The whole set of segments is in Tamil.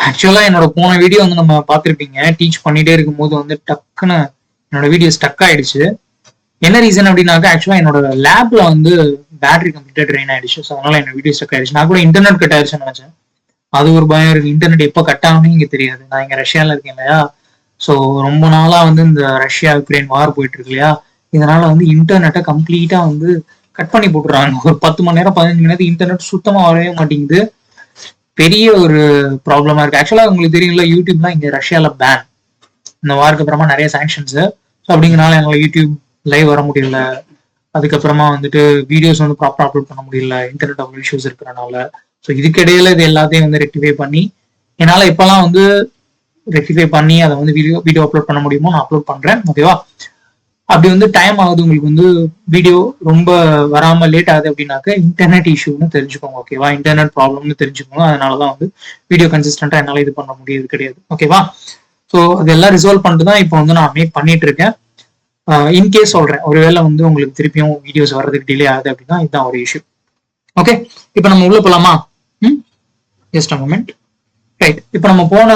ஆக்சுவலா என்னோட போன வீடியோ வந்து நம்ம பார்த்துருப்பீங்க. டீச் பண்ணிட்டே இருக்கும்போது வந்து டக்குன்னு என்னோட வீடியோ ஸ்டக் ஆயிடுச்சு. என்ன ரீசன் அப்படின்னாக்கா, ஆக்சுவலா என்னோட லேப்ல வந்து பேட்டரி கம்ப்ளீட்டா ட்ரெயின் ஆயிடுச்சு. ஸோ அதனால என்னோட வீடியோ ஸ்டக் ஆயிடுச்சு. நான் கூட இன்டர்நெட் கட் ஆயிடுச்சுன்னு நினைச்சேன். அது ஒரு பயம் இருக்கு. இன்டர்நெட் எப்போ கட் ஆகும்னு இங்க தெரியாது. நான் இங்க ரஷ்யால இருக்கேன் இல்லையா. ஸோ ரொம்ப நாளா வந்து இந்த ரஷ்யா யுக்ரைன் வார் போயிட்டு இருக்கு இல்லையா. இதனால வந்து இன்டர்நெட்டை கம்ப்ளீட்டா வந்து கட் பண்ணி போட்டுறாங்க. ஒரு 10 மணி நேரம் 15 மணி நேரத்துக்கு இன்டர்நெட் சுத்தமா வரவே மாட்டேங்குது. பெரிய ஒரு ப்ராப்ளமா இருக்கு. ஆக்சுவலா உங்களுக்கு தெரியுங்களா, யூடியூப்லாம் இங்க ரஷ்யால பேன். இந்த வாருக்கு அப்புறமா நிறைய சாங்ஷன்ஸ். ஸோ அப்படிங்கிறனால என்னால யூடியூப் லைவ் வர முடியல. அதுக்கப்புறமா வந்துட்டு வீடியோஸ் வந்து ப்ராப்பரா அப்லோட் பண்ண முடியல, இன்டர்நெட் அவ்வளோ இஷ்யூஸ் இருக்கிறனால. ஸோ இதுக்கிடையில இது எல்லாத்தையும் வந்து ரெக்டிஃபை பண்ணி என்னால இப்பெல்லாம் வந்து ரெக்டிஃபை பண்ணி அதை வந்து வீடியோ அப்லோட் பண்ண முடியுமோ நான் அப்லோட் பண்றேன். ஓகேவா. அப்படி வந்து டைம் ஆகுது உங்களுக்கு வந்து வீடியோ ரொம்ப வராம லேட் ஆகுது அப்படின்னாக்க இன்டர்நெட் இஷ்யூன்னு தெரிஞ்சுக்கோங்க. ஓகேவா. இன்டர்நெட் ப்ராப்ளம்னு தெரிஞ்சுக்கோங்க. அதனாலதான் வந்து வீடியோ கன்சிஸ்டன்டா என்னால இது பண்ண முடியாது கிடையாது. ஓகேவா. ஸோ அதெல்லாம் ரிசால்வ் பண்ணிட்டு தான் இப்போ வந்து நான் மேக் பண்ணிட்டு இருக்கேன். இன்கேஸ் சொல்றேன், ஒருவேளை வந்து உங்களுக்கு திருப்பியும் வீடியோஸ் வர்றதுக்கு டிலே ஆகுது அப்படின்னா இதுதான் ஒரு இஷ்யூ. ஓகே, இப்போ நம்ம உள்ள போலாமா? Just a moment. ரைட், இப்போ நம்ம போன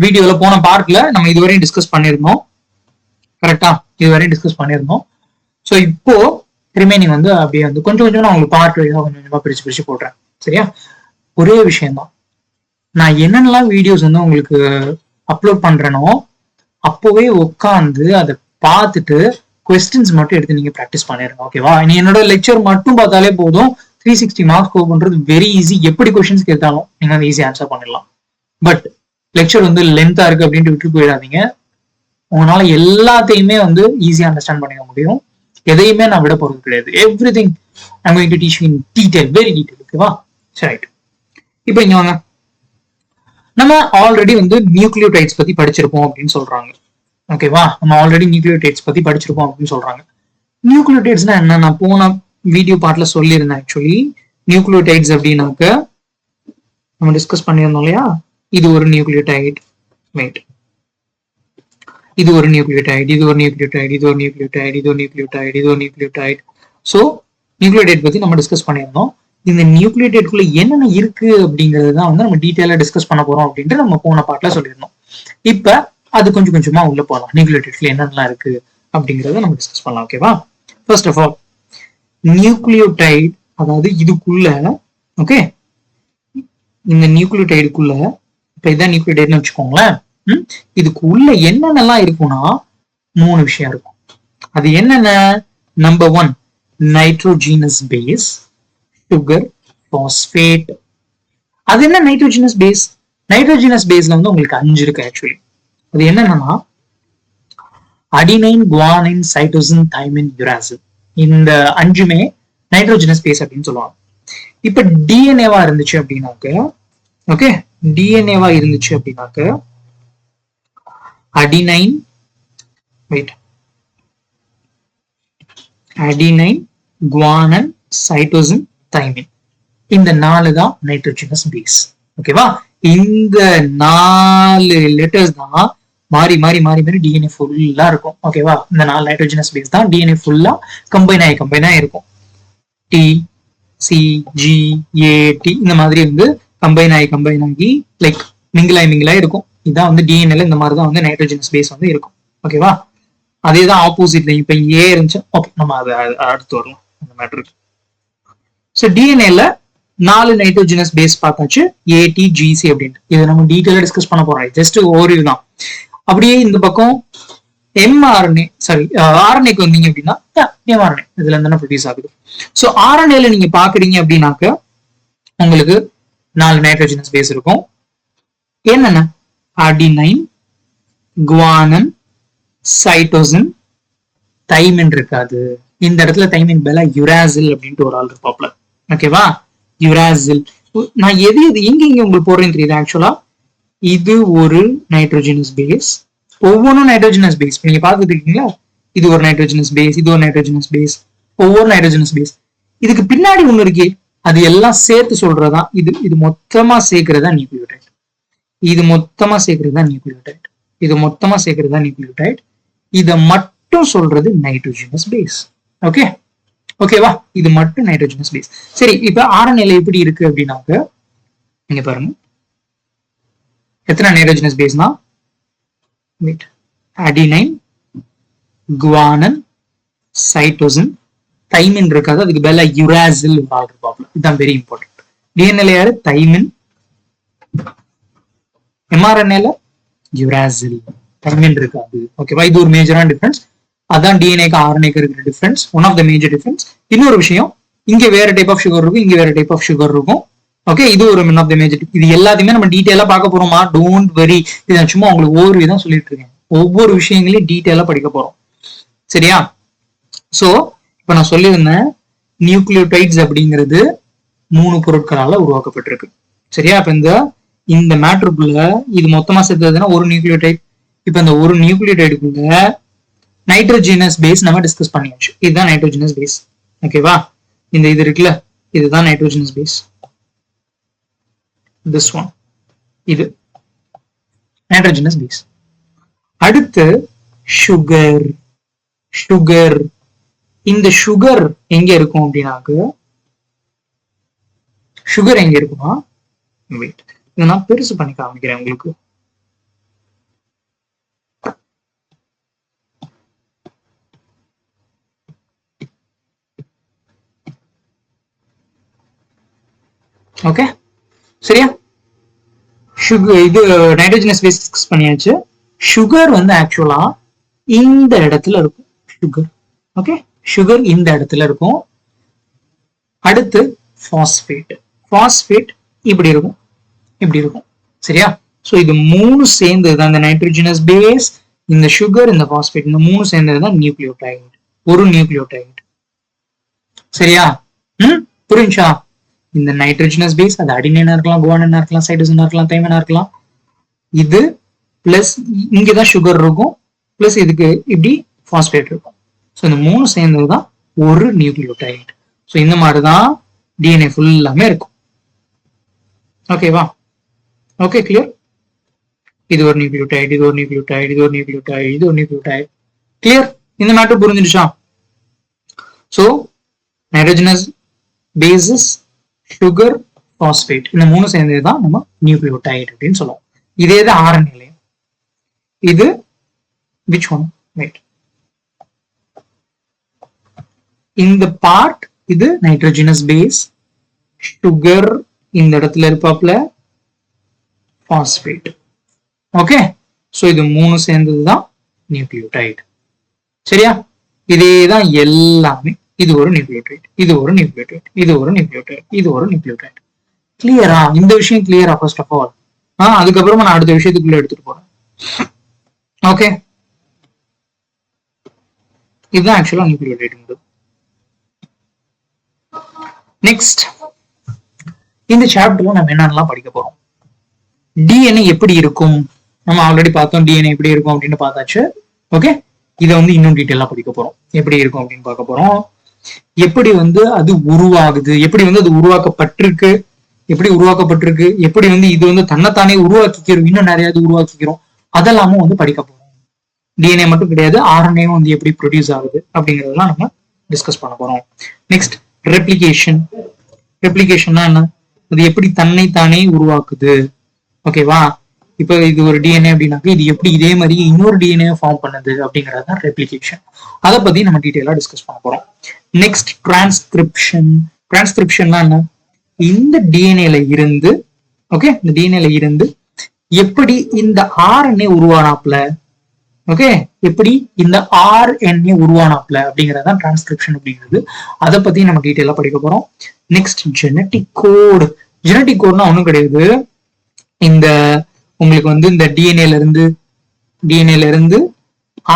வீடியோல போன பார்ட்ல நம்ம இதுவரையும் டிஸ்கஸ் பண்ணியிருந்தோம். கரெக்டா, இதுவரையும் டிஸ்கஸ் பண்ணியிருந்தோம். ஸோ இப்போ ரிமைனிங் வந்து அப்படியே வந்து கொஞ்சம் கொஞ்சம் நான் உங்களுக்கு பார்ட் வைஸா கொஞ்சம் கொஞ்சமா பிரிச்சு பிரிச்சு போடுறேன். சரியா. ஒரே விஷயம்தான், நான் என்னென்னலாம் வீடியோஸ் வந்து உங்களுக்கு அப்லோட் பண்றேனோ அப்போவே உட்காந்து அதை பார்த்துட்டு கொஸ்டின்ஸ் மட்டும் எடுத்து நீங்க ப்ராக்டிஸ் பண்ணிருங்க. ஓகேவா. நீ என்னோட லெக்சர் மட்டும் பார்த்தாலே போதும், 360 மார்க்ஸ் ஸ்கோர் பண்றது வெரி ஈஸி. எப்படி கொஸ்டின்ஸ் கேட்டாலும் நீங்க வந்து ஈஸி ஆன்சர் பண்ணிடலாம். பட் லெக்சர் வந்து லென்த்தா இருக்கு அப்படின்ட்டு விட்டு போயிடாதீங்க. உங்களால எல்லாத்தையுமே வந்து ஈஸியா அண்டர்ஸ்டாண்ட் பண்ணிக்க முடியும். எதையுமே நான் விட போறது கிடையாது. Every thing I'm going to teach in detail, very detail. ஓகேவா. சரி, இப்போ இங்க வாங்க. நம்ம ஆல்ரெடி வந்து நியூக்ளியோடைட்ஸ் பத்தி படிச்சிருப்போம் அப்படின்னு சொல்றாங்க. ஓகேவா. நம்ம ஆல்ரெடி நியூக்ளியோடைட்ஸ் பத்தி படிச்சிருப்போம் அப்படின்னு சொல்றாங்க. நியூக்ளியோடைட்ஸ்னா என்ன, நான் போன வீடியோ பார்ட்ல சொல்லியிருந்தேன். ஆக்சுவலி நியூக்ளியோடைட்ஸ் அப்படின்னாக்க நம்ம டிஸ்கஸ் பண்ணியிருந்தோம் இல்லையா. இது ஒரு நியூக்ளியோடைட், வெயிட், இது ஒரு நியூக்ளியோடைட், இது ஒரு நியூக்ளியோடைட், இது ஒரு நியூக்ளியோடைட், இது ஒரு நியூக்ளியோடைட், இது ஒரு நியூக்ளியோடைட். ஸோ நியூக்ளியோடைட் பத்தி நம்ம டிஸ்கஸ் பண்ணியிருந்தோம். இந்த நியூக்ளியோடைட்குள்ள என்னென்ன இருக்கு அப்படிங்கிறது தான் வந்து நம்ம டீட்டெயிலா டிஸ்கஸ் பண்ண போறோம் அப்படின்ட்டு நம்ம போன பார்ட்ல சொல்லியிருந்தோம். இப்ப அது கொஞ்சம் கொஞ்சமா உள்ள போகலாம். நியூக்ளியோடைட்ஸ்ல என்னென்னலாம் இருக்கு அப்படிங்கறத நம்ம டிஸ்கஸ் பண்ணலாம். ஓகேவா. ஃபர்ஸ்ட் ஆஃப் ஆல், நியூக்ளியோடைட் அதாவது இதுக்குள்ள, ஓகே, இந்த நியூக்ளியோடைடுக்குள்ள, இப்ப இதான் நியூக்ளியோடைட்னு வச்சுக்கோங்களேன். இதுக்கு உள்ள என்னென்னலாம் இருக்கும்னா 3 விஷயம் இருக்கும். அது என்னென்ன? Number 1 nitrogenous base, sugar, phosphate. அது என்ன நைட்ரோஜீனஸ் பேஸ்? நைட்ரோஜீனஸ் பேஸ்ல வந்து உங்களுக்கு 5 இருக்கு ஆக்சுவலி. அது என்னன்னா adenine, guanine, cytosine, thymine, uracil. இந்த 5மே நைட்ரோஜனஸ் பேஸ் அப்படின்னு சொல்லுவாங்க. இப்ப டிஎன்ஏவா இருந்துச்சு அப்படின்னாக்க, ஓகே, டிஎன்ஏவா இருந்துச்சு அப்படின்னாக்க adenine, wait, adenine, guanine, cytosine, thymine. இந்த 4 தான் நைட்ரோஜனஸ் பேஸ். ஓகேவா. இந்த 4 லெட்டர்ஸ் தான் மாறி மாறி மாறி மாறி டிஎன்ஏ ஃபுல்லா இருக்கும். ஓகேவா. இந்த 4 நைட்ரோஜனஸ் பேஸ் தான் டிஎன்ஏ ஃபுல்லா கம்பைன் ஆகி இருக்கும். டி, சி, ஜி, ஏ, டி இந்த மாதிரி வந்து கம்பைன் ஆகி லைக் மிங்கிளாய் இருக்கும். இதுதான் வந்து டிஎன்ஏல இந்த மாதிரி தான் வந்து நைட்ரோஜனஸ் பேஸ் வந்து இருக்கும். ஓகேவா. அதே தான் ஆப்போசிட்ல இப்ப ஏ இருந்துச்சு. ஓகே, நம்ம அதை அடுத்து வரலாம் அந்த மேட்டருக்கு. ஸோ டிஎன்ஏல 4 நைட்ரோஜனஸ் பேஸ் பார்த்தாச்சு, ஏடிஜிசி அப்படின்ட்டு. இதை நம்ம டீட்டெயிலா டிஸ்கஸ் பண்ண போறோம். ஜஸ்ட் ஓரிவ் தான். அப்படியே இந்த பக்கம் எம்ஆர்என்ஏ, சாரி ஆர்என்ஏக்கு வந்தீங்க அப்படின்னா எம்ஆர்என்ஏ இதுல இருந்து ப்ரொடியூஸ் ஆகுது. ஸோ ஆர்என்ஏல நீங்க பாக்குறீங்க அப்படின்னாக்க உங்களுக்கு 4 நைட்ரோஜனஸ் பேஸ் இருக்கும். என்னென்ன? அடினைன், குவானன், சைட்டோசின், தைமின் இருக்காது. இந்த இடத்துல தைமின் பதிலா யுராசில் அப்படின்ட்டு ஒரு ஆள் இருப்பாப்ல. ஓகேவா. யுராசில். நான் எது எங்க உங்களுக்கு போடுறேன்னு தெரியுது. ஆக்சுவலா இது ஒரு நைட்ரோஜனஸ் பேஸ், ஒவ்வொன்றும் நைட்ரோஜனஸ் பேஸ். நீங்க பார்த்துட்டு இருக்கீங்களா, இது ஒரு நைட்ரோஜனஸ் பேஸ், இது ஒரு நைட்ரோஜனஸ் பேஸ், ஒவ்வொரு நைட்ரோஜனஸ் பேஸ். இதுக்கு பின்னாடி ஒண்ணு இருக்கு, அது எல்லாம் சேர்த்து சொல்றதா இது மொத்தமா சேர்க்கிறதா நியூக்ளியோடைட். இது மொத்தமா சேர்க்கிறதா நியூக்ளியோடைட். இது மொத்தமா சேர்க்கிறதா நியூக்ளியோடைட். இதை மட்டும் சொல்றது நைட்ரோஜனஸ் பேஸ். ஓகே, ஓகேவா. இது மட்டும் நைட்ரோஜனஸ் பேஸ். சரி, இப்ப ஆர்என்ஏல எப்படி இருக்கு அப்படின்னாக்க இங்க பாருங்க. எத்தனை நைட்ரோஜனஸ் பேஸ்னா அடினைன், குவானன், சைட்டோசின், தைமின் இருக்காது, அதுக்கு பதிலா யுராசில் இருப்பாப்ல. இதுதான் வெரி இம்பார்ட்டன்ட். டிஎன்ஏல யாரு? தைமின். எம்ஆர்என்ஏல யுராசில், தைமின் இருக்காது. ஓகேவா? இது ஒரு மேஜரான டிஃபரன்ஸ். அதான் டிஎன்ஏக்கு ஆர்என்ஏக்கு இருக்கிற difference, one of the major difference. இன்னொரு விஷயம், இங்க வேற டைப் ஆஃப் சுகர் இருக்கும், இங்க வேற டைப் ஆஃப் சுகர் இருக்கும். ஓகே, இது ஒரு ஒன் ஆஃப் த மேஜர். இது எல்லாத்தையுமே நம்ம டீடைலா பார்க்க போறோமா? டோன்ட் வெரி, இது சும்மா உங்களுக்கு ஒவ்வொரு விதம் சொல்லிட்டு இருக்கேன். ஒவ்வொரு விஷயங்களையும் டீடைலா படிக்க போறோம். சரியா? சோ இப்ப நான் சொல்லியிருந்தேன், நியூக்ளியோடைட்ஸ் அப்படிங்கிறது 3 பொருட்களால உருவாக்கப்பட்டிருக்கு. சரியா? இப்ப இந்த மேட்ருக்குள்ள இது மொத்தமா சேர்த்ததுன்னா ஒரு நியூக்ளியோடைட். இப்ப இந்த ஒரு நியூக்ளியோடைடுக்குள்ள நைட்ரோஜினஸ் பேஸ் நம்ம டிஸ்கஸ் பண்ணியாச்சு. இதுதான் நைட்ரோஜினஸ் பேஸ். ஓகேவா? இந்த இது இருக்குல்ல, இதுதான் நைட்ரோஜினஸ் பேஸ். திஸ் ஒன், இது நைட்ரோஜினஸ் பேஸ். அடுத்து சுகர். சுகர், இந்த சுகர் எங்க இருக்கும் அப்படின்னாக்கு, சுகர் எங்க இருக்குமா? வெயிட், இதை நான் பெருசு பண்ணி காமிக்கிறேன் உங்களுக்கு. ஓகே, சரியா? சுகர், இது நைட்ரோஜனஸ் பேஸ் டிஸ்கஸ் பண்ணியாச்சு. சுகர் ஆக்சுவலா இந்த இடத்துல இருக்கும். சுகர், ஓகே, சுகர் இந்த இடத்துல இருக்கும். அடுத்து பாஸ்பேட். பாஸ்பேட் இப்படி இருக்கும், இப்படி இருக்கும். சரியா? சோ இது 3 சேர்ந்ததுதான் இந்த நைட்ரோஜனஸ் பேஸ், இந்த சுகர், இந்த பாஸ்பேட், இந்த 3 சேர்ந்ததுதான் நியூக்ளியோடைட், ஒரு நியூக்ளியோடைட். சரியா? புரிஞ்சா? இந்த நைட்ரோஜனஸ் பேஸ் அது அடினைனா இருக்கலாம், குவானினா இருக்கலாம், சைட்டோசினா இருக்கலாம், தைமினா இருக்கலாம். இது பிளஸ் இங்கதான் சுகர் இருக்கும், பிளஸ் இதுக்கு இப்படி பாஸ்பேட் இருக்கும். ஸோ இந்த 3 சேர்ந்ததுதான் ஒரு நியூக்ளியோடைட். ஸோ இந்த மாதிரிதான் டிஎன்ஏ ஃபுல்லாமே இருக்கும். ஓகேவா? Okay, clear? இது ஒரு நியூக்ளியோடைட், இது ஒரு நியூக்ளியோடைட், இது ஒரு நியூக்ளியோடைட், இது ஒரு நியூக்ளியோடைட். கிளியர்? இந்த மேட்டர் புரிஞ்சிடுச்சா? So nitrogenous bases, sugar, phosphate, இந்த 3 சேர்ந்ததுதான் நம்ம நியூக்ளியோடைட் அப்படின்னு சொல்லுவோம். இதே தான் ஆர்என்ஏ. இது which one? Wait. இந்த பார்ட் இது நைட்ரோஜனஸ் பேஸ், சுகர் இந்த இடத்துல இருப்பாப்ல, பாஸ்பேட். ஓகே, சோ இது 3 சேர்ந்ததுதான் நியூக்ளியோடைட். சரியா? இதேதான் எல்லாமே. இது ஒரு நியூக்ளியோடைட், இது ஒரு நியூக்ளியோடைட், இது ஒரு நியூக்ளியோடைட், இது ஒரு நியூக்ளியோடைட். கிளியரா? இந்த விஷயம் கிளியரா? ஃபர்ஸ்ட் ஆஃப் ஆல் அதுக்கப்புறமா நான் அடுத்த விஷயத்துக்குள்ள எடுத்துட்டு போறேன். ஓகே, இதுதான் ஆக்சுவலா நியூக்ளியோடைட். நெக்ஸ்ட், இந்த சாப்டர்ல நம்ம என்னென்னலாம் படிக்க போறோம்? டிஎன்ஏ எப்படி இருக்கும் நம்ம ஆல்ரெடி பார்த்தோம். டிஎன்ஏ எப்படி இருக்கும் அப்படின்னு பார்த்தாச்சு. ஓகே, இதை இன்னும் டீட்டெயிலா படிக்க போறோம். எப்படி இருக்கும் அப்படின்னு பார்க்க போறோம். எப்படி அது உருவாகுது, எப்படி அது உருவாக்கப்பட்டிருக்கு, எப்படி உருவாக்கப்பட்டிருக்கு, எப்படி இது தன்னைத்தானே உருவாக்கிக்கிறோம், இன்னும் நிறைய உருவாக்கிக்கிறோம், அதெல்லாமும் படிக்க போறோம். டிஎன்ஏ மட்டும் கிடையாது, ஆர்என்ஏவும் எப்படி ப்ரொடியூஸ் ஆகுது அப்படிங்கறதெல்லாம் நம்ம டிஸ்கஸ் பண்ண போறோம். Next, replication. ரெப்ளிகேஷன்னா என்ன? அது எப்படி தன்னைத்தானே உருவாக்குது. ஓகேவா? இப்ப இது ஒரு டிஎன்ஏ அப்படின்னாக்க இது எப்படி இதே மாதிரி இன்னொரு டிஎன்ஏ ஃபார்ம் பண்ணுது அப்படிங்கிறது தான் ரெப்ளிகேஷன். அதை பத்தி நம்ம டீட்டெயிலா டிஸ்கஸ் பண்ண போறோம். Next, transcription. டிரான்ஸ்கிரிப்ஷன்லாம் என்ன? இந்த டிஎன்ஏல இருந்து, ஓகே, இந்த டிஎன்ஏல இருந்து எப்படி இந்த ஆர்என்ஏ உருவானாப்ல, ஓகே, எப்படி இந்த ஆர்என்ஏ உருவானாப்ல அப்படிங்கறதான் டிரான்ஸ்கிரிப்ஷன் அப்படிங்கிறது. அதை பத்தி நம்ம டீட்டெயிலா படிக்க போறோம். Next, genetic code. ஜெனட்டிக் கோட்னா ஒண்ணும் கிடையாது, இந்த உங்களுக்கு இந்த டிஎன்ஏல இருந்து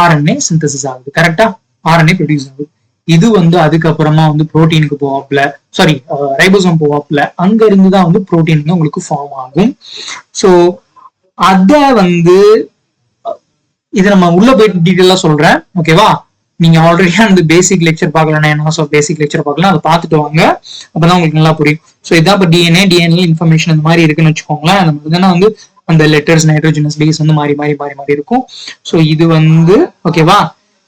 ஆர்என்ஏ சிந்தசிஸ் ஆகுது. கரெக்டா? ஆர்என்ஏ ப்ரொடியூஸ் ஆகுது. இது அதுக்கப்புறமா புரோட்டீனுக்கு போவாப்ல, சாரி ரைபோசோம் போவாப்ல, அங்க இருந்துதான் புரோட்டீன் உங்களுக்கு ஃபார்ம் ஆகும். சோ அத இது நம்ம உள்ள போயிட்டு டீட்டெயிலா சொல்றேன். ஓகேவா? நீங்க ஆல்ரெடி அந்த பேசிக் லெக்சர் பார்க்கலாம், பேசிக் லெக்சர் பார்க்கலாம், அதை பார்த்துட்டு வாங்க, அப்பதான் உங்களுக்கு நல்லா புரியும். ஸோ இதான் இப்போ டிஎன்ஏ இன்ஃபர்மேஷன் இந்த மாதிரி இருக்குன்னு வச்சுக்கோங்களேன். அந்த மாதிரி அந்த லெட்டர்ஸ், நைட்ரோஜனஸ் பேஸ் மாறி மாறி மாறி மாறி இருக்கும். ஸோ இது ஓகேவா,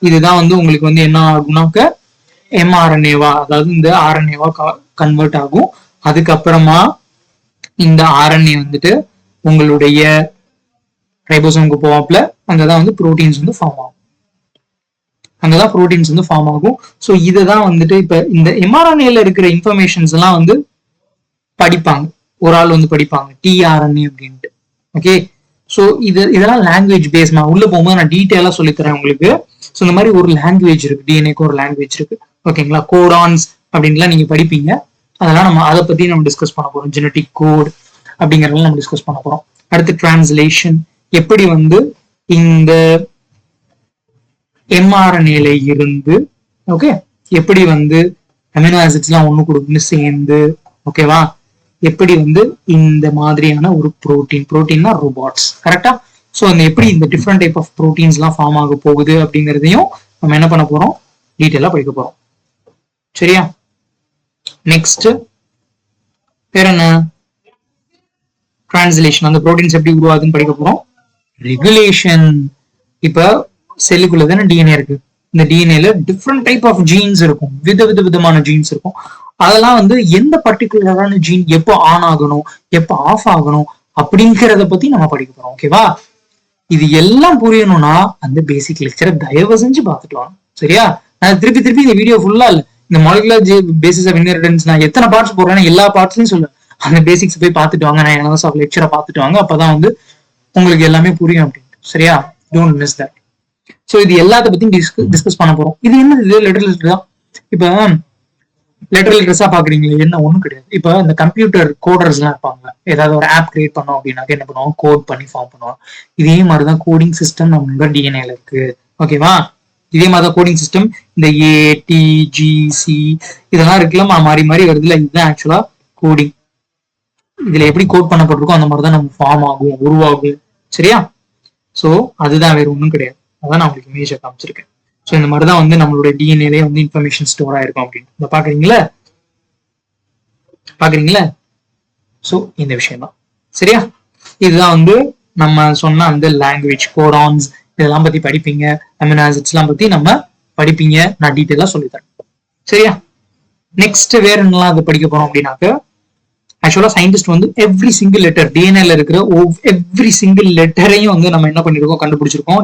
இதுதான் உங்களுக்கு என்ன ஆகும்னாக்க எம்ஆர்என்ஏவா, அதாவது இந்த ஆர்என்ஏவா கன்வெர்ட் ஆகும். அதுக்கப்புறமா இந்த ஆர்என்ஏ உங்களுடைய ரைபோசோமுக்கு போவாப்ல அங்கதான் வந்து புரோட்டீன்ஸ் வந்து ஃபார்ம் ஆகும். அங்கதான் புரோட்டீன்ஸ் வந்து ஃபார்ம் ஆகும். ஸோ இதுதான் வந்துட்டு இப்ப இந்த எம்ஆர்என்ஏல இருக்கிற இன்ஃபர்மேஷன்ஸ் எல்லாம் வந்து படிப்பாங்க, ஒரு ஆள் வந்து படிப்பாங்க டிஆர்என்ஏ அப்படின்ட்டு. ஓகே, ஸோ இதெல்லாம் லாங்குவேஜ் பேஸ். நான் உள்ள போகும்போது நான் டீட்டெயிலா சொல்லித்தரேன் உங்களுக்கு. ஸோ இந்த மாதிரி ஒரு லாங்குவேஜ் இருக்கு, டிஎன்ஏக்கு ஒரு லாங்குவேஜ் இருக்கு. ஓகேங்களா, கோடான்ஸ் அப்படின்லாம் நீங்க படிப்பீங்க. அதெல்லாம் நம்ம அதை பத்தி நம்ம டிஸ்கஸ் பண்ண போறோம். ஜெனட்டிக் கோட் அப்படிங்கறதெல்லாம் நம்ம டிஸ்கஸ் பண்ண போறோம். அடுத்து டிரான்ஸ்லேஷன், எப்படி வந்து இந்த எம்ஆர்என்ஏல இருந்து ஓகே எப்படி வந்து அமினோ ஆசிட்ஸ் எல்லாம் ஒண்ணு கூட ஒண்ணு சேர்ந்து ஓகேவா எப்படி வந்து இந்த மாதிரியான ஒரு புரோட்டீன்னா ரோபாட்ஸ் கரெக்டா. ஸோ அந்த எப்படி இந்த டிஃப்ரெண்ட் டைப் ஆஃப் ப்ரோட்டீன்ஸ் எல்லாம் ஃபார்ம் ஆக போகுது அப்படிங்கிறதையும் நம்ம என்ன பண்ண போறோம், டீட்டெயிலா படிக்க போறோம். சரியா, நெக்ஸ்ட் வேற என்ன, டிரான்ஸ்லேஷன், அந்த ப்ரோட்டீன்ஸ் எப்படி உருவாகுதுன்னு படிக்க போறோம். ரெகுலேஷன், இப்ப செல்லுக்குள்ள தானே டிஎன்ஏ இருக்கு. இந்த டிஎன்ஏல டிஃப்ரெண்ட் டைப் ஆஃப் ஜீன்ஸ் இருக்கும், விதமான ஜீன்ஸ் இருக்கும். அதெல்லாம் வந்து எந்த பர்டிகுலரான ஜீன் எப்போ ஆன் ஆகணும், எப்போ ஆஃப் ஆகணும் அப்படிங்கிறத பத்தி நம்ம படிக்க போறோம். ஓகேவா, இது எல்லாம் புரியணும்னா அந்த பேசிக் லெக்சரை தயவு செஞ்சு பார்த்துட்டு வாங்க. சரியா, நான் திருப்பி இந்த வீடியோ ஃபுல்லா இல்ல, இந்த மாலிகுலர் பேசிஸ் ஆஃப் இன்ஹெரிட்டன்ஸ் நான் எத்தனை பார்ட்ஸ் போடுறேன் எல்லா பார்ட்ஸ்லயும் சொல்லுவேன். அந்த பேசிக்ஸ் போய் பார்த்துட்டு வாங்க, நான் என்ன லெக்சரை பார்த்துட்டு வாங்க, அப்பதான் வந்து உங்களுக்கு எல்லாமே புரியும் அப்படின்ட்டு. சரியா, டோன்ட் மிஸ் தட். சோ இது எல்லாத்த பத்தியும் டிஸ்கஸ் பண்ண போறோம். இது என்ன, இது லெட்டர் தான். இப்ப லெட்டர்ஸா பாக்குறீங்களா, என்ன ஒண்ணும் கிடையாது. இப்ப இந்த கம்ப்யூட்டர் கோடர்ஸ் எல்லாம் இருப்பாங்க, ஏதாவது ஒரு ஆப் கிரியேட் பண்ணோம் அப்படின்னாக்க என்ன பண்ணுவோம், கோட் பண்ணி ஃபார்ம் பண்ணுவோம். இதே மாதிரிதான் கோடிங் சிஸ்டம் நம்மளோட டிஎன்ஏல இருக்கு. ஓகேவா, இதே மாதிரிதான் கோடிங் சிஸ்டம். இந்த ஏடிஜிசி இதெல்லாம் இருக்குல்ல, மாறி வருதுல, இதுதான் ஆக்சுவலா கோடிங். இதுல எப்படி கோட் பண்ணப்பட்டிருக்கோ அந்த மாதிரிதான் நம்ம ஃபார்ம் ஆகும், உருவாகும். சரியா, சோ அதுதான், வேற ஒண்ணும் கிடையாது. அதான் நான் உங்களுக்கு இமேஜை காமிச்சிருக்கேன். ஸோ இந்த மாதிரிதான் வந்து நம்மளோட டிஎன்ஏலே வந்து இன்ஃபர்மேஷன் ஸ்டோர் ஆயிருக்கும் அப்படின்னு பாக்குறீங்களா. ஸோ இந்த விஷயம் தான். சரியா, இதுதான் வந்து நம்ம சொன்ன அந்த லாங்குவேஜ் கோடான்ஸ் இதெல்லாம் பத்தி படிப்பீங்க. அமினோ ஆசிட்ஸ் எல்லாம் பத்தி நம்ம படிப்பீங்க, நான் டீட்டெயிலா சொல்லித்தரேன். சரியா, நெக்ஸ்ட் வேற என்னெல்லாம் அது படிக்க போறோம் அப்படின்னாக்க, ஆக்சுவலா சயின்டிஸ்ட் வந்து எவ்ரி சிங்கிள் லெட்டர் டிஎன்ஏல இருக்கிற எவ்ரி சிங்கிள் லெட்டரையும் வந்து நம்ம என்ன பண்ணிருக்கோம், கண்டுபிடிச்சிருக்கோம்.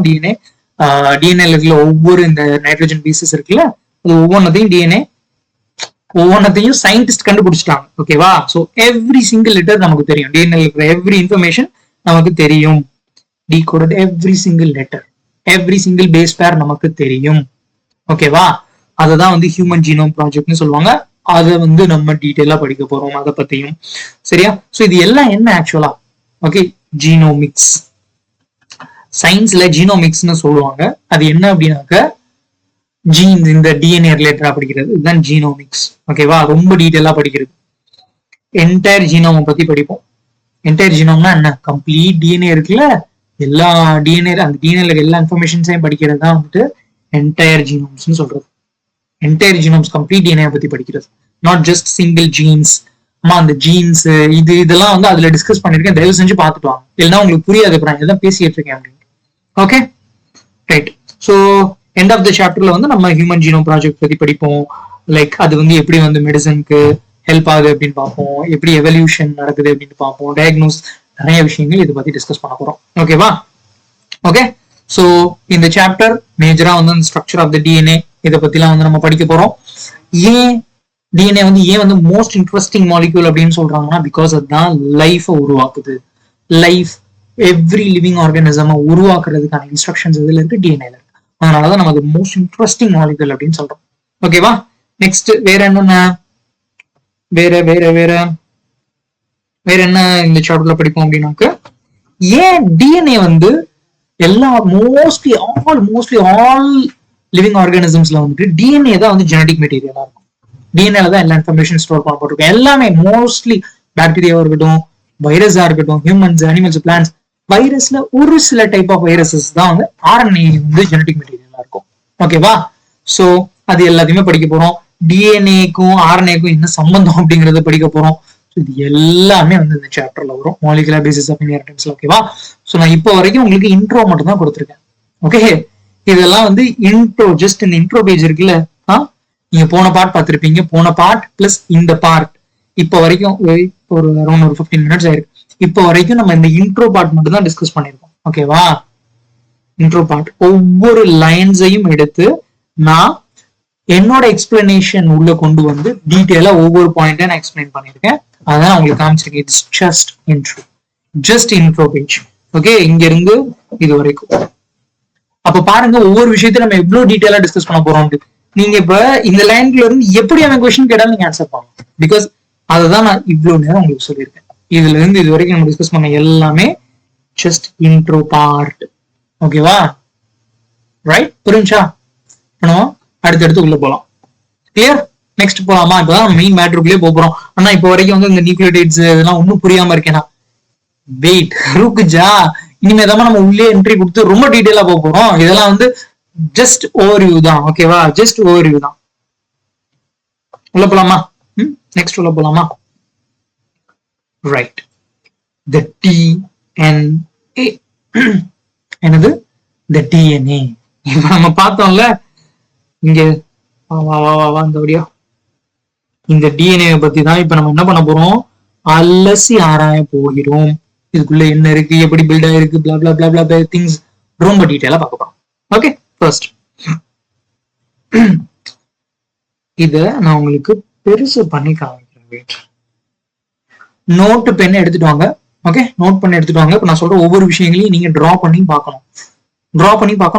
டிஎன்ஏல இருக்கிற ஒவ்வொரு இந்த நைட்ரஜன் பீசஸ் இருக்குல்ல, அது ஒவ்வொன்றத்தையும் சயின்டிஸ்ட் கண்டுபிடிச்சிட்டாங்க. ஓகேவா, சோ எவ்ரி சிங்கிள் லெட்டர் நமக்கு தெரியும். டிஎன்ஏல இருக்கிற எவ்ரி இன்ஃபர்மேஷன் நமக்கு தெரியும். Decoded every single letter, every single base pair நமக்கு தெரியும். ஓகேவா, அததான் வந்து ஹியூமன் ஜீனோம் ப்ராஜெக்ட்னு சொல்லுவாங்க. அதை வந்து நம்ம டீட்டெயிலா படிக்க போறோம், அதை பத்தியும். சரியா, சோ இது எல்லாம் என்ன ஆக்சுவலா, ஓகே, ஜீனோமிக்ஸ். சயின்ஸ்ல ஜீனோமிக்ஸ்னு சொல்லுவாங்க. அது என்ன அப்படின்னாக்க ஜீன்ஸ், இந்த டிஎன்ஏ ரிலேட்டடா படிக்கிறது, இதுதான் ஜீனோமிக்ஸ். ஓகேவா, ரொம்ப டீட்டெயிலா படிக்கிறது. என்டையர் ஜீனோமை பத்தி படிப்போம். என்டையர் ஜீனோம்னா என்ன, கம்ப்ளீட் டிஎன்ஏ இருக்குல்ல, எல்லா டிஎன்ஏ, அந்த டிஎன்ஏல எல்லா இன்ஃபர்மேஷன்ஸையும் படிக்கிறது தான் வந்துட்டு என்டையர் ஜீனோம்ஸ்னு சொல்றது. என்டையர் ஜீனோம்ஸ், கம்ப்ளீட் டிஎன்ஏ பத்தி படிக்கிறது, நாட் ஜஸ்ட் சிங்கிள் ஜீன்ஸ். அந்த ஜீன்ஸ் இதெல்லாம் வந்து அதுல டிஸ்கஸ் பண்ணிருக்கேன், தயவு செஞ்சு பார்த்துட்டு வாங்க, இல்லைன்னா உங்களுக்கு புரியாது அப்புறம் எதான் பேசிட்டு இருக்கேன் அப்படின்னு. Okay, right. So end of the சாப்டர்ல வந்து நம்ம ஹியூமன் ஜீனோம் ப்ராஜெக்ட் பத்தி படிப்போம். லைக் அது வந்து எப்படி வந்து மெடிசனுக்கு ஹெல்ப் ஆகுது அப்படின்னு பார்ப்போம், எப்படி எவல்யூஷன் நடக்குது அப்படின்னு பார்ப்போம், டயக்னோஸ், நிறைய விஷயங்கள் இதை பத்தி டிஸ்கஸ் பண்ண போறோம். ஓகேவா, ஓகே. ஸோ இந்த சாப்டர் மேஜரா வந்து ஸ்ட்ரக்சர் ஆஃப் த டிஎன்ஏ இதை பத்திலாம் வந்து நம்ம படிக்க போறோம். ஏன் டிஎன்ஏ வந்து ஏன் வந்து மோஸ்ட் இன்ட்ரெஸ்டிங் மாலிக்யூல் அப்படின்னு சொல்றாங்கன்னா, பிகாஸ் அதுதான் லைஃபை உருவாக்குது. லைஃப், எவ்ரி லிவிங் ஆர்கானிசம் உருவாக்குறதுக்கான இன்ஸ்ட்ரக்ஷன்ஸ் இதுல இருக்கு, டிஎன்ஏல இருக்கு. அதனாலதான் நம்ம அது மோஸ்ட் இன்ட்ரெஸ்டிங் மாலிக்யூல் அப்படின்னு சொல்றோம். ஓகேவா, நெக்ஸ்ட் வேற என்னென்ன, வேற வேற வேற வேற என்ன இந்த சாப்டர்ல படிப்போம் அப்படின்னாக்க, ஏன் டிஎன்ஏ வந்து எல்லா மோஸ்ட்லி ஆல் லிவிங் ஆர்கானிசம்ஸ்ல வந்துட்டு டிஎன்ஏ தான் வந்து ஜெனடிக் மெட்டீரியலா இருக்கும். டிஎன்ஏல தான் எல்லா இன்ஃபர்மேஷன் ஸ்டோர் பண்ணப்பட்டிருக்கும். எல்லாமே மோஸ்ட்லி பாக்டீரியாவா இருக்கட்டும், வைரஸா இருக்கட்டும், ஹியூமன்ஸ், அனிமல்ஸ், பிளான்ஸ். வைரஸ்ல ஒரு சில டைப் ஆஃப் வைரஸஸ் தான் வந்து ஆர்என்ஏ வந்து ஜெனடிக் மெட்டீரியலா இருக்கும். ஓகேவா, சோ அது எல்லாத்தையுமே படிக்க போறோம். டிஎன்ஏக்கும் ஆர்என்ஏக்கும் என்ன சம்பந்தம் அப்படிங்கறத படிக்க போறோம். இது எல்லாமே வந்து இந்த சாப்டர்ல வரும், மாலிகுலர் பேசிஸ் ஆஃப் இன்ஹெரிட்டன்ஸ்ல. ஓகேவா, சோ நான் இப்போ வரைக்கும் உங்களுக்கு இன்ட்ரோ மட்டும் தான் கொடுத்துருக்கேன். ஓகே, இதெல்லாம் வந்து இன்ட்ரோ, ஜஸ்ட் இந்த இன்ட்ரோ பேஜ் இருக்குல்ல, நீங்க போன பார்ட் பார்த்திருப்பீங்க, போன பார்ட் பிளஸ் இந்த பார்ட். இப்போ வரைக்கும் ஒரு அரௌண்ட் ஒரு 15 மினிட்ஸ் ஆயிருக்கு. இப்போ வரைக்கும் நம்ம இந்த இன்ட்ரோ பார்ட் மட்டும் தான் டிஸ்கஸ் பண்ணிருக்கோம். ஓகேவா? இன்ட்ரோ பார்ட் ஒவ்வொரு லைன்ஸையும் எடுத்து நான் என்னோட எக்ஸ்பிளனேஷன் உள்ள கொண்டு வந்து டீட்டெயிலா ஒவ்வொரு பாயிண்டா நான் எக்ஸ்பிளைன் பண்ணிருக்கேன். அதான் உங்களுக்கு காமிச்சிருக்கேன். It's just intro page. Okay, இங்க இருந்து இது வரைக்கும். அப்ப பாருங்க ஒவ்வொரு விஷயத்தையும் நம்ம எவ்வளவு டீட்டெயிலா டிஸ்கஸ் பண்ண போறோம். நீங்க இப்ப இந்த லைன்ல இருந்து எப்படி அவன் கொஸ்டின் கேட்டாலும் நீங்க ஆன்சர் பண்ணலாம். பிகாஸ் அதுதான் நான் இவ்வளவு நேரம் உங்களுக்கு சொல்லியிருக்கேன். இதுல இருந்து இது வரைக்கும் நம்ம டிஸ்கஸ் பண்ண எல்லாமே ஜஸ்ட் இன்ட்ரோ பார்ட். ஓகேவா? ரைட், புரிஞ்சா? நம்ம அடுத்தடுத்து உள்ள போலாம். கிளியர்? நெக்ஸ்ட் போலாமா? இப்பதான் மெயின் மேட்ருக்குள்ளே போறோம். ஆனா இப்போ வரைக்கும் வந்து இந்த நியூக்ளியோடைட்ஸ் இதெல்லாம் ஒன்னும் புரியாம இருக்கேனா? வெயிட், ருக்குஜா. இனிமே தான் நம்ம உள்ளே என்ட்ரி கொடுத்து ரொம்ப டீடைலா போறோம். இதெல்லாம் வந்து ஜஸ்ட் ஓவர்வியூ தான். ஓகேவா? ஜஸ்ட் ஓவர்வியூ தான். உள்ள போலாமா? நெக்ஸ்ட் உள்ள போலாமா? Right, the DNA. என்னது? the DNA. இப்ப நம்ம பார்த்தோம்ல இங்க, இந்த வீடியோ இந்த டிஎன்ஏ பத்தி தான் இப்ப நம்ம என்ன பண்ண போறோம், அலசி ஆராய போகிறோம். இதுக்குள்ள என்ன இருக்கு, எப்படி பில்ட் ஆயிருக்கு, blah blah blah blah things ரொம்ப டீடைலா பார்க்க போறோம். ஓகே, ஃபர்ஸ்ட் இத நான் உங்களுக்கு பெருசு பண்ணி காமிக்கிறேன். நோட் பென் எடுத்துட்டு வாங்க. ஓகே, நோட் பண்ணி எடுத்துட்டு வாங்க. இப்ப நான் சொல்ற ஒவ்வொரு விஷயங்களையும் நீங்க டிரா பண்ணி பார்க்கணும்.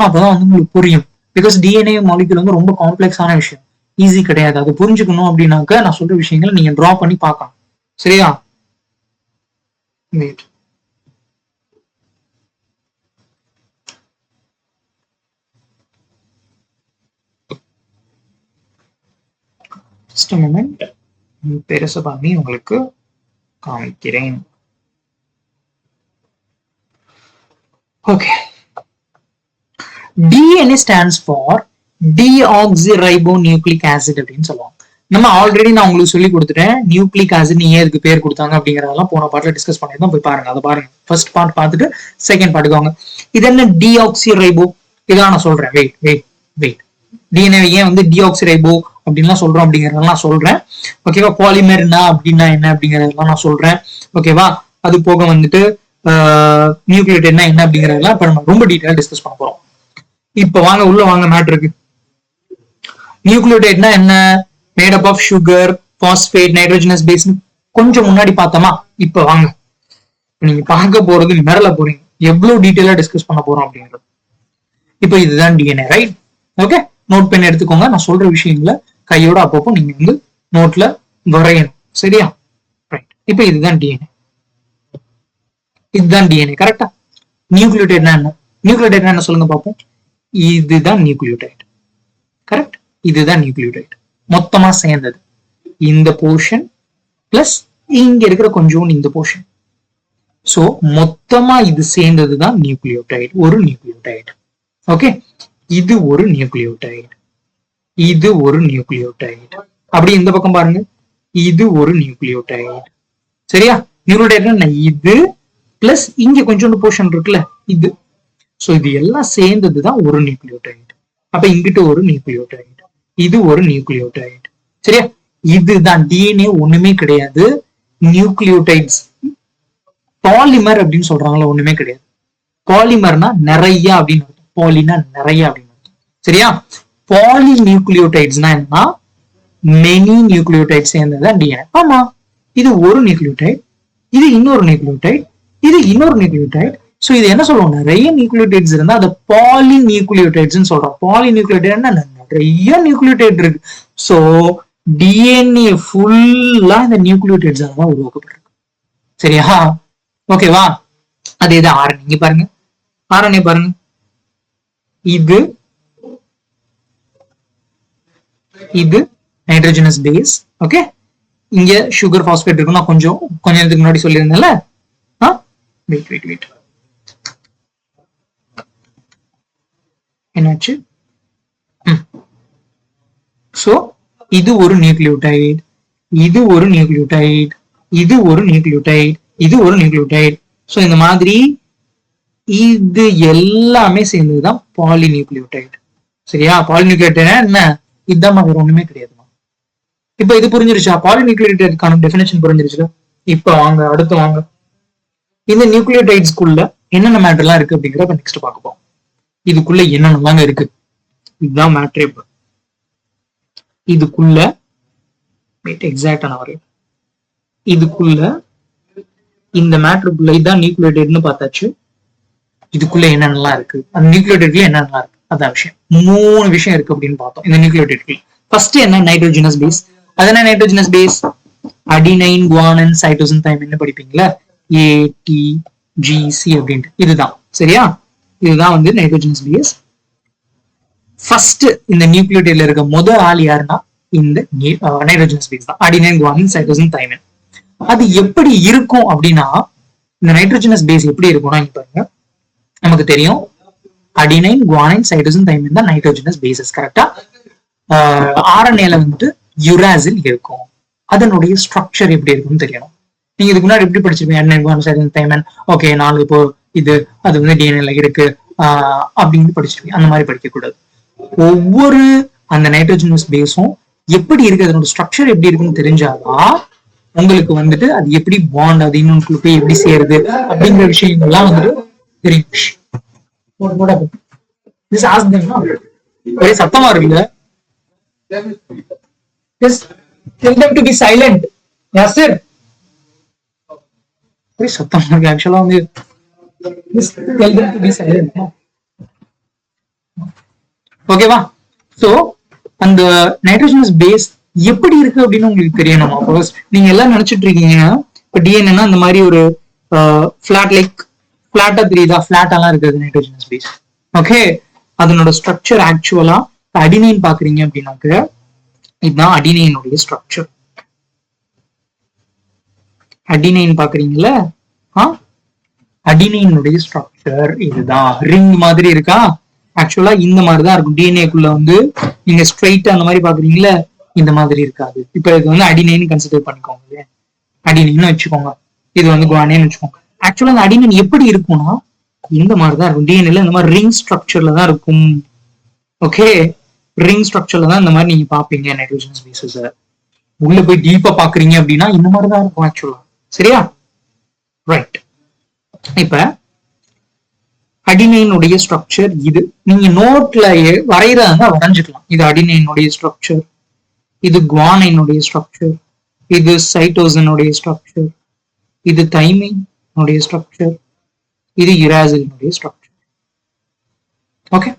அப்பதான் வந்து உங்களுக்கு புரியும். பிகாஸ் டிஎன்ஏ மாலிக்யூல் வந்து ரொம்ப காம்ப்ளெக்ஸான விஷயம், ஈஸி கிடையாது. அது புரிஞ்சுக்கணும் அப்படின்னாக்க நான் சொல்ற விஷயங்களை நீங்க டிரா பண்ணி பார்க்கணும். சரியா? Wait, just a moment. பெருசு பண்ணி உங்களுக்கு காமிக்கிறேன். Okay, DNA stands for deoxyribonucleic acid அப்படின்னு சொல்லுவாங்க. நம்ம ஆல்ரெடி நான் உங்களுக்கு சொல்லி கொடுத்துட்டேன் நியூக்ளிக் ஆசிட் ஏன் இதுக்கு பேர் கொடுத்தாங்க அப்படிங்கறதெல்லாம் போன பார்ட்ல டிஸ்கஸ் பண்ணிருந்தோம். போய் பாருங்க, அதை பாருங்க. ஃபர்ஸ்ட் பார்ட் பார்த்துட்டு செகண்ட் பார்ட்டுக்கு வாங்க. இது என்ன டிஆக்சிரைபோ? இதான் நான் சொல்றேன். வெயிட் டிஎன்ஏ ஏன் வந்து டிஆக்சிரைபோ அப்படின்லாம் சொல்றோம் அப்படிங்கறதெல்லாம் நான் சொல்றேன். ஓகேவா? பாலிமர் அப்படின்னா என்ன அப்படிங்கறதெல்லாம் நான் சொல்றேன். ஓகேவா? அது போக வந்துட்டு நியூக்ளியோடைட்னா என்ன அப்படிங்கறதெல்லாம் இப்ப நம்ம ரொம்ப டீடைலா டிஸ்கஸ் பண்ண போறோம். இப்ப வாங்க உள்ள வாங்க. மேட்ருக்கு நியூக்ளியோடைட்னா என்ன? Made up of sugar, phosphate, nitrogenous base கொஞ்சம் முன்னாடி பார்த்தோமா? இப்ப வாங்க, நீங்க பார்க்க போறது மிரள போறீங்க. எவ்வளவு டீடைலா டிஸ்கஸ் பண்ண போறோம் அப்படிங்கிறது. இப்ப இதுதான் டிஎன்ஏ, ரைட்? ஓகே, நோட் பண்ணி எடுத்துக்கோங்க. நான் சொல்ற விஷயங்களை கையோட அப்பப்போ நீங்க வந்து நோட்ல வரையணும். சரியா? ரைட், இப்ப இதுதான் டிஎன்ஏ. இதுதான் டிஎன்ஏ, கரெக்டா? நியூக்ளியோடைட்னா என்ன? நியூக்ளியோடைட்னா என்ன சொல்லுங்க பார்ப்போம். இதுதான் நியூக்ளியோடைட், கரெக்ட்? இதுதான் நியூக்ளியோடைட். மொத்தமா சேர்ந்தது இந்த போர்ஷன் பிளஸ் இங்க இருக்கிற கொஞ்சம் இந்த போர்ஷன். சோ மொத்தமா இது சேர்ந்ததுதான் நியூக்ளியோடைட், ஒரு நியூக்ளியோடைட். ஓகே, இது ஒரு நியூக்ளியோடைட், இது ஒரு நியூக்ளியோடைட். அப்படி இந்த பக்கம் பாருங்க, இது ஒரு நியூக்ளியோடைட். சரியா? நியூக்ளியோடைட்னா இது பிளஸ் இங்க கொஞ்சோண்டு போர்ஷன் இருக்குல்ல, இது. சோ இது எல்லாம் சேர்ந்ததுதான் ஒரு நியூக்ளியோடைட். அப்ப இங்கிட்ட ஒரு நியூக்ளியோடைட், இது ஒரு நியூக்ளியோடைட். சரியா? இதுதான் டிஎன்ஏ, ஒண்ணுமே கிடையாது. நியூக்ளியோடைட்ஸ் பாலிமர் அப்படின்னு சொல்றாங்களா, ஒண்ணுமே கிடையாது. பாலிமர்னா நிறைய அப்படின்னு அர்த்தம், பாலினா நிறைய அப்படின்னு அர்த்தம். சரியா? பாலி நியூக்ளியோடைட்ஸ்னா என்னன்னா மெனி நியூக்ளியோடைட் சேர்ந்ததுதான் டிஎன்ஏ. ஆமா, இது ஒரு நியூக்ளியோடைட், இது இன்னொரு நியூக்ளியோடைட், இது இன்னொரு நியூக்ளியோடைட். சோ இது என்ன சொல்லுவோம், நிறைய நியூக்ளியோடைட்ஸ் இருந்தா அதை பாலி நியூக்ளியோடைட்ஸ் சொல்றோம். பாலி நியூக்ளியோடைட்னா நிறைய நியூக்ளியோடைட் இருக்கு. சோ டிஎன்ஏ ஃபுல்லா இந்த நியூக்ளியோடைட்ஸ் தான் உருவாக்கப்பட்டிருக்கு. சரியா? ஓகேவா? அதே இது ஆர்என்ஏ. இங்க பாருங்க, ஆர்என்ஏ பாருங்க, இது நைட்ரோஜனஸ் பேஸ். ஓகே, இங்க சுகர் பாஸ்பேட் இருக்கு. நான் கொஞ்சம் நேரத்துக்கு முன்னாடி சொல்லியிருந்தேன்ல. வெயிட் என்னாச்சு? சோ இது ஒரு நியூக்ளியோடைட், இது ஒரு நியூக்ளியோடைட், இது ஒரு நியூக்ளியோடைட், இது ஒரு நியூக்ளியோடைட். சோ இந்த மாதிரி இது எல்லாமே சேர்ந்ததுதான் பாலிநியூக்ளியோடைட். சரியா? பாலிநியூக்ளியோடைட்னா என்ன? இதுதான் வேற ஒண்ணுமே கிடையாது. இப்ப இது புரிஞ்சிருச்சா? பாலிநியூக்ளியோடைட்கான டெஃபினேஷன் புரிஞ்சிருச்சு. இப்ப வாங்க அடுத்து வாங்க. இந்த நியூக்ளியோடைட்ஸ்க்குள்ள என்னென்ன மேட்டர்லாம் இருக்கு அப்படிங்கிறத நெக்ஸ்ட் பார்க்க போறோம். இதுக்குள்ள என்னென்னலாங்க இருக்கு, இதுதான் மேட்ரே. இதுக்குள்ள எக்ஸாக்டா நான் வரேன். இதுக்குள்ள இந்த மேட்ருக்குள்ள இதுதான் நியூக்ளியோடைட்னு பார்த்தாச்சு. இதுக்குள்ள என்னென்னலாம் இருக்கு, அந்த நியூக்ளியோடைட்ல என்னென்னலாம் இருக்கு, அதான் விஷயம். 3 விஷயம் இருக்கு அப்படின்னு பார்த்தோம் இந்த நியூக்ளியோடைட்ல. ஃபர்ஸ்ட் என்ன, நைட்ரோஜனஸ் பேஸ். அது என்ன nitrogenous base? Adenine, guanine, cytosine, thymine படிப்பீங்களா, ATGC அப்படின்ட்டு. இதுதான் சரியா, இதுதான் வந்து நைட்ரோஜனஸ் பேஸ். ஃபர்ஸ்ட் இந்த நியூக்ளியோடைட்ல இருக்க முதல் ஆள் யாருன்னா இந்த நைட்ரோஜனஸ் பேஸ் தான், அடினைன், குவானின், சைட்டோசின், தைமின். அது எப்படி இருக்கும் அப்படின்னா, இந்த நைட்ரோஜனஸ் பேஸ் எப்படி இருக்கும்னா, இங்க பாருங்க, நமக்கு தெரியும் அடினைன், குவானின், சைட்டோசின், தைமின் தான் நைட்ரோஜனஸ் பேசஸ். கரெக்டா? RNAல வந்துட்டு யுராசில் இருக்கும். அதனுடைய ஸ்ட்ரக்சர் எப்படி இருக்கும்னு தெரியணும். நீங்க இதுக்கு முன்னாடி எப்படி படிச்சிருப்பீங்க, adenine, guanine, cytosine, thymine, okay 4 இப்போ இது அது வந்து DNA இருக்கு அப்படின்னு படிச்சிருப்பீங்க. அந்த மாதிரி படிக்க கூடாது. ஒவ்வொரு அந்த நைட்ரோஜனஸ் பேஸும் எப்படி இருக்கு, அதனோட ஸ்ட்ரக்சர் எப்படி இருக்குன்னு தெரிஞ்சாதான் உங்களுக்கு வந்துட்டு அது எப்படி பாண்ட், அது இன்னொன்று போய் எப்படி சேருது அப்படிங்கிற விஷயங்கள்லாம் வந்துட்டு தெரியும். ஒரே சத்தமா இருக்குல்ல, சத்தமா இருக்கு. ஆக்சுவலா வந்து ஓகேவா? சோ அந்த நைட்ரோஜனஸ் பேஸ் எப்படி இருக்கு அப்படின்னு உங்களுக்கு தெரியணும். அப்போஸ் நீங்க எல்லாம் நினைச்சிட்டு இருக்கீங்கன்னா, இப்ப டிஎன்ஏன்னா இந்த மாதிரி ஒரு பிளாட் லைக் பிளாட்டா தெரியுதா, பிளாட்டாலாம் இருக்காது நைட்ரோஜனஸ் பேஸ். ஓகே, அதனோட ஸ்ட்ரக்சர் ஆக்சுவலா அடினைன் பாக்குறீங்க அப்படின்னாக்க இதுதான் அடினைனுடைய ஸ்ட்ரக்சர். அடினைன் பாக்குறீங்கல்ல, அடினைனுடைய ஸ்ட்ரக்சர் இதுதான். ரிங் மாதிரி இருக்கா, ஆக்சுவலா இந்த மாதிரிதான் இருக்கும். டிஎன்ஏக்குள்ள வந்து நீங்க ஸ்ட்ரைட்டா அந்த மாதிரி பாக்குறீங்களா, இந்த மாதிரி இருக்காது. இப்ப இது வந்து அடினைன் கன்சிடர் பண்ணிக்கோங்க, அடினைன்னு வச்சுக்கோங்க. இது வந்து குவானின் வச்சுக்கோங்க. ஆக்சுவலா அந்த அடினைன் எப்படி இருக்கும்னா இந்த மாதிரிதான் இருக்கும். டிஎன்ஏல இந்த மாதிரி ரிங் ஸ்ட்ரக்சர்ல தான் இருக்கும். ஓகே, ரிங் ஸ்ட்ரக்சர்ல தான் இந்த மாதிரி நீங்க பாப்பீங்க நைட்ரோஜனஸ் பேசஸ். உள்ள போய் டீப்பா பாக்குறீங்க அப்படின்னா இந்த மாதிரிதான் இருக்கும் ஆக்சுவலா. சரியா? ரைட். இப்ப அடினைனுடைய ஸ்ட்ரக்சர் இது. நீங்க நோட்ல வரைகிறதா வரைஞ்சுக்கலாம். இது அடினைனுடைய ஸ்ட்ரக்சர், இது குவானினுடைய ஸ்ட்ரக்சர், இது சைட்டோசினுடைய ஸ்ட்ரக்சர், இது தைமினுடைய ஸ்ட்ரக்சர், இது யுராசிலினுடைய ஸ்ட்ரக்சர். ஓகே,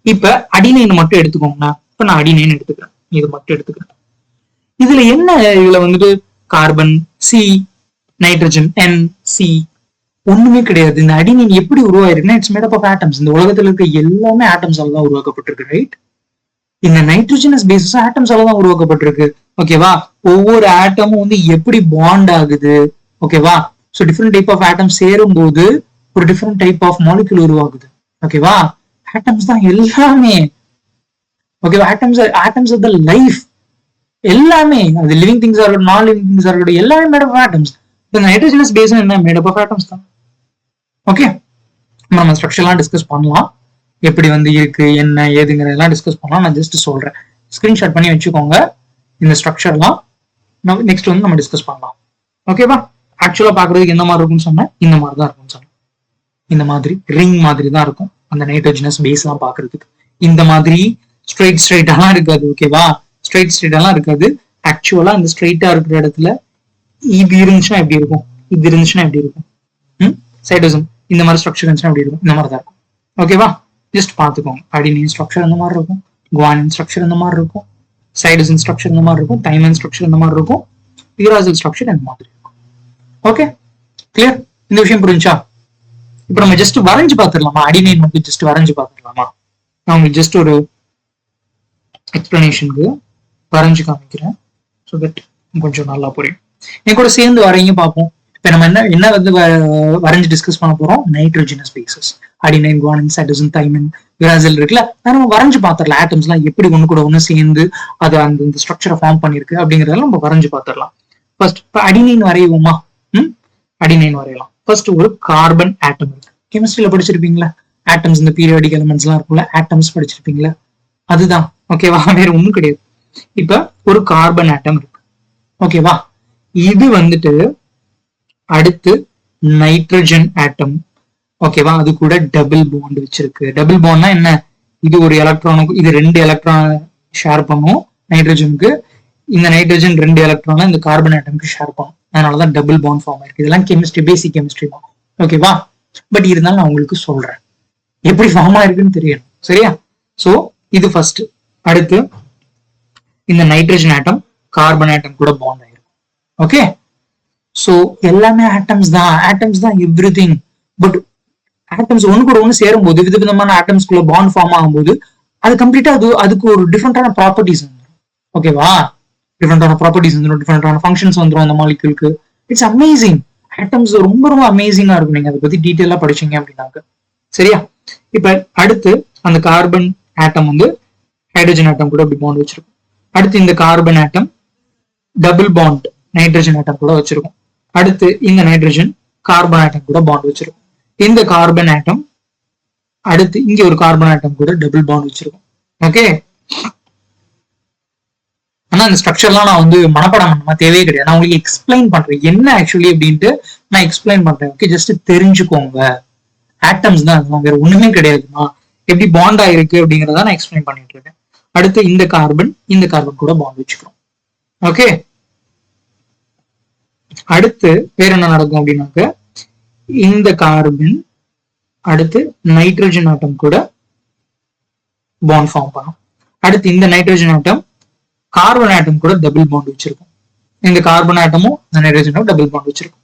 இப்ப அடினைன் மட்டும் எடுத்துக்கோங்க. இப்ப நான் அடினைன் எடுத்துக்கிறேன், இது மட்டும் எடுத்துக்கிறேன். இதுல என்ன, இதுல வந்துட்டு carbon C, nitrogen N, C ஒண்ணுமே கிடையாது. இந்த அடினைன் எப்படி உருவாயிருக்குன்னா, it's made up of atoms. இந்த உலகத்துல இருக்க எல்லாமே ஆட்டம்ஸால தான் உருவாக்கப்பட்டிருக்கு. ரைட்? இந்த நைட்ரோஜனஸ் பேசஸ் ஆட்டம்ஸால தான் உருவாக்கப்பட்டிருக்கு. ஓகேவா? ஒவ்வொரு ஆட்டமும் வந்து எப்படி பாண்ட் ஆகுது. ஓகேவா? So different type of atom சேரும் போது ஒரு டிஃப்ரெண்ட் டைப் ஆஃப் மாலிகுல் உருவாகுது. ஓகேவா? ஆட்டம்ஸ் தான் எல்லாமே. ஓகேவா? Atoms R the life. எல்லாமே, அது லிவிங் திங்ஸ் ஆர் நான் லிவிங் திங்ஸ் ஆர் எல்லாமே மேட் ஆஃப் ஆட்டம்ஸ். இந்த நைட்ரோஜனஸ் பேஸ் என்ன, மேட் அப் ஆஃப் ஆட்டம்ஸ் தான். ஓகே, நம்ம ஸ்ட்ரக்சர்லாம் டிஸ்கஸ் பண்ணலாம். எப்படி வந்து இருக்கு என்ன ஏதுங்கிறதெல்லாம் டிஸ்கஸ் பண்ணலாம். நான் ஜஸ்ட் சொல்றேன், ஸ்கிரீன்ஷாட் பண்ணி வச்சுக்கோங்க. இந்த ஸ்ட்ரக்சர்லாம் நெக்ஸ்ட் வந்து நம்ம டிஸ்கஸ் பண்ணலாம். ஓகேவா? ஆக்சுவலா பாக்குறதுக்கு என்ன மாதிரி இருக்கும்னு சொன்னேன், இந்த மாதிரி தான் இருக்கும்னு சொன்னேன். இந்த மாதிரி ரிங் மாதிரி தான் இருக்கும் அந்த நைட்ரோஜனஸ் பேஸ் எல்லாம் பாக்குறதுக்கு. இந்த மாதிரி ஸ்ட்ரெயிட்டாலாம் இருக்காது. ஓகேவா? ஸ்ட்ரெயிட்டாலாம் இருக்காது. ஆக்சுவலா இந்த ஸ்ட்ரெயிட்டா இருக்கிற இடத்துல இது இருந்துச்சுன்னா எப்படி இருக்கும், இது இருந்துச்சுன்னா எப்படி இருக்கும், சைட்டோசம் இந்த மாதிரி ஸ்ட்ரக்சர் இருந்துச்சுன்னா எப்படி இருக்கும், இந்த மாதிரி தான் இருக்கும். ஓகேவா? ஜஸ்ட் பாத்துக்கோங்க. அடினைன் ஸ்ட்ரக்சர் இந்த மாதிரி இருக்கும், குவானின் ஸ்ட்ரக்சர் இந்த மாதிரி இருக்கும், சைட்டோசின் ஸ்ட்ரக்சர் இந்த மாதிரி இருக்கும், தைமின் ஸ்ட்ரக்சர் இந்த மாதிரி இருக்கும், யுராசில் ஸ்ட்ரக்சர் இந்த மாதிரி இருக்கும். Okay, clear? இந்த விஷயம் புரிஞ்சா? இப்ப நம்ம ஜஸ்ட் வரைஞ்சு பாத்துடலாமா? அடினைன் மட்டும் ஜஸ்ட் வரைஞ்சு பாத்துடலாமா? நான் உங்களுக்கு ஜஸ்ட் ஒரு எக்ஸ்பிளனேஷனுக்கு வரைஞ்சு காமிக்கிறேன். ஸோ தட் கொஞ்சம் நல்லா புரியும். என் கூட சேர்ந்து வரையும் பார்ப்போம். இப்ப நம்ம என்ன வந்து வரைஞ்சு டிஸ்கஸ் பண்ண போறோம், nitrogenous bases, adenine, guanine, cytosine, thymine, uracil இருக்குல்ல, நம்ம வரைஞ்சு பார்த்துடலாம். ஆட்டம்ஸ் எல்லாம் எப்படி ஒண்ணு கூட ஒண்ணு சேர்ந்து அது அந்த ஸ்ட்ரக்சரை ஃபார்ம் பண்ணிருக்கு அப்படிங்கறதெல்லாம் நம்ம வரைஞ்சு பார்த்துடலாம். ஃபர்ஸ்ட் இப்ப அடினைன் வரையுவோமா? அடினைன் வரையலாம். ஃபர்ஸ்ட் ஒரு கார்பன் ஆட்டம் இருக்கு. கெமிஸ்ட்ரியில படிச்சிருப்பீங்களா? ஆட்டம்ஸ், இந்த பீரியாடிக் எலிமெண்ட்ஸ் எல்லாம் இருக்குல்ல, ஆட்டம்ஸ் படிச்சிருப்பீங்களா? அதுதான். ஓகேவா? வேற ஒண்ணும் கிடையாது. இப்ப ஒரு கார்பன் ஆட்டம் இருக்கு. ஓகேவா? இது வந்துட்டு அடுத்து நைட்ரஜன் ஆட்டம், ஓகேவா? அது கூட டபுள் பாண்ட் வச்சிருக்கு. டபுள் பாண்ட்னா என்ன? இது ஒரு எலக்ட்ரானுக்கு இது 2 எலக்ட்ரான் ஷேர் பண்ணும் நைட்ரஜனுக்கு. இந்த நைட்ரஜன் 2 எலக்ட்ரான் இந்த கார்பன் ஆட்டம்க்கு ஷேர் பண்ணும். அதனாலதான் டபுள் பாண்ட் ஃபார்ம் ஆயிருக்கு. இதெல்லாம் கெமிஸ்ட்ரி, பேசிக் கெமிஸ்ட்ரி தான். ஓகேவா? பட் இருந்தாலும் நான் உங்களுக்கு சொல்றேன், எப்படி ஃபார்ம் ஆயிருக்குன்னு தெரியணும். சரியா? சோ இது ஃபர்ஸ்ட். அடுத்து இந்த நைட்ரஜன் ஆட்டம் கார்பன் ஆட்டம் கூட பாண்ட் ஆயிரும். ஓகே, சோ எல்லாமே ஆட்டம்ஸ் தான் எவ்ரிதிங். பட் ஆட்டம்ஸ் ஒண்ணு கூட ஒண்ணு சேரும் போது விதவிதமான ஆட்டம்ஸ்குள்ள பாண்ட் ஃபார்ம் ஆகும்போது அது கம்ப்ளீட்டா அதுக்கு ஒரு டிஃப்ரெண்டான ப்ராப்பர்ட்டிஸ் வந்துடும். ஓகேவா? டிஃப்ரெண்டான ப்ராப்பர்ட்டிஸ் வந்துடும், டிஃப்ரெண்டான ஃபங்க்ஷன்ஸ் வந்துடும் அந்த மாலிக்யூலுக்கு. It's amazing. ஆட்டம்ஸ் ரொம்ப ரொம்ப அமேசிங்கா இருக்கும் நீங்க அதை பத்தி டீட்டெயிலா படிச்சீங்க அப்படின்னாக்க. சரியா? இப்ப அடுத்து அந்த கார்பன் ஆட்டம் வந்து ஹைட்ரஜன் ஆட்டம் கூட இப்படி பாண்ட் வச்சிருக்கும். அடுத்து இந்த carbon atom double bond nitrogen atom கூட வச்சிருக்கும். அடுத்து இந்த நைட்ரஜன் கார்பன் ஆட்டம் கூட பாண்ட் வச்சிருக்கும். இந்த கார்பன் ஆட்டம் அடுத்து இங்க ஒரு கார்பன் ஆட்டம் கூட டபுள் பாண்ட் வச்சிருக்கும். ஓகே, ஆனா இந்த ஸ்ட்ரக்சர்லாம் நான் வந்து மனப்பாடம் பண்ணமா தேவையே கிடையாது. நான் உங்களுக்கு எக்ஸ்பிளைன் பண்றேன் என்ன ஆக்சுவலி அப்படின்ட்டு நான் எக்ஸ்பிளைன் பண்றேன். ஓகே, ஜஸ்ட் தெரிஞ்சுக்கோங்க. ஆட்டம்ஸ் தான், வேற ஒண்ணுமே கிடையாதுமா. எப்படி பாண்ட் ஆயிருக்கு அப்படிங்கறத நான் எக்ஸ்பிளைன் பண்ணிட்டு இருக்கேன். அடுத்து இந்த கார்பன் கூட பாண்ட் வச்சுக்கிறோம். ஓகே, அடுத்து வேற என்ன நடக்கும் அப்படின்னாக்க இந்த கார்பன் அடுத்து நைட்ரஜன் ஆட்டம் கூட பாண்ட் ஃபார்ம் பண்ணும். அடுத்து இந்த நைட்ரஜன் ஆட்டம் கார்பன் ஆட்டம் கூட டபுள் பாண்ட் வச்சிருக்கும். இந்த கார்பன் ஆட்டமும் இந்த நைட்ரஜனும் டபுள் பாண்ட் வச்சிருக்கும்.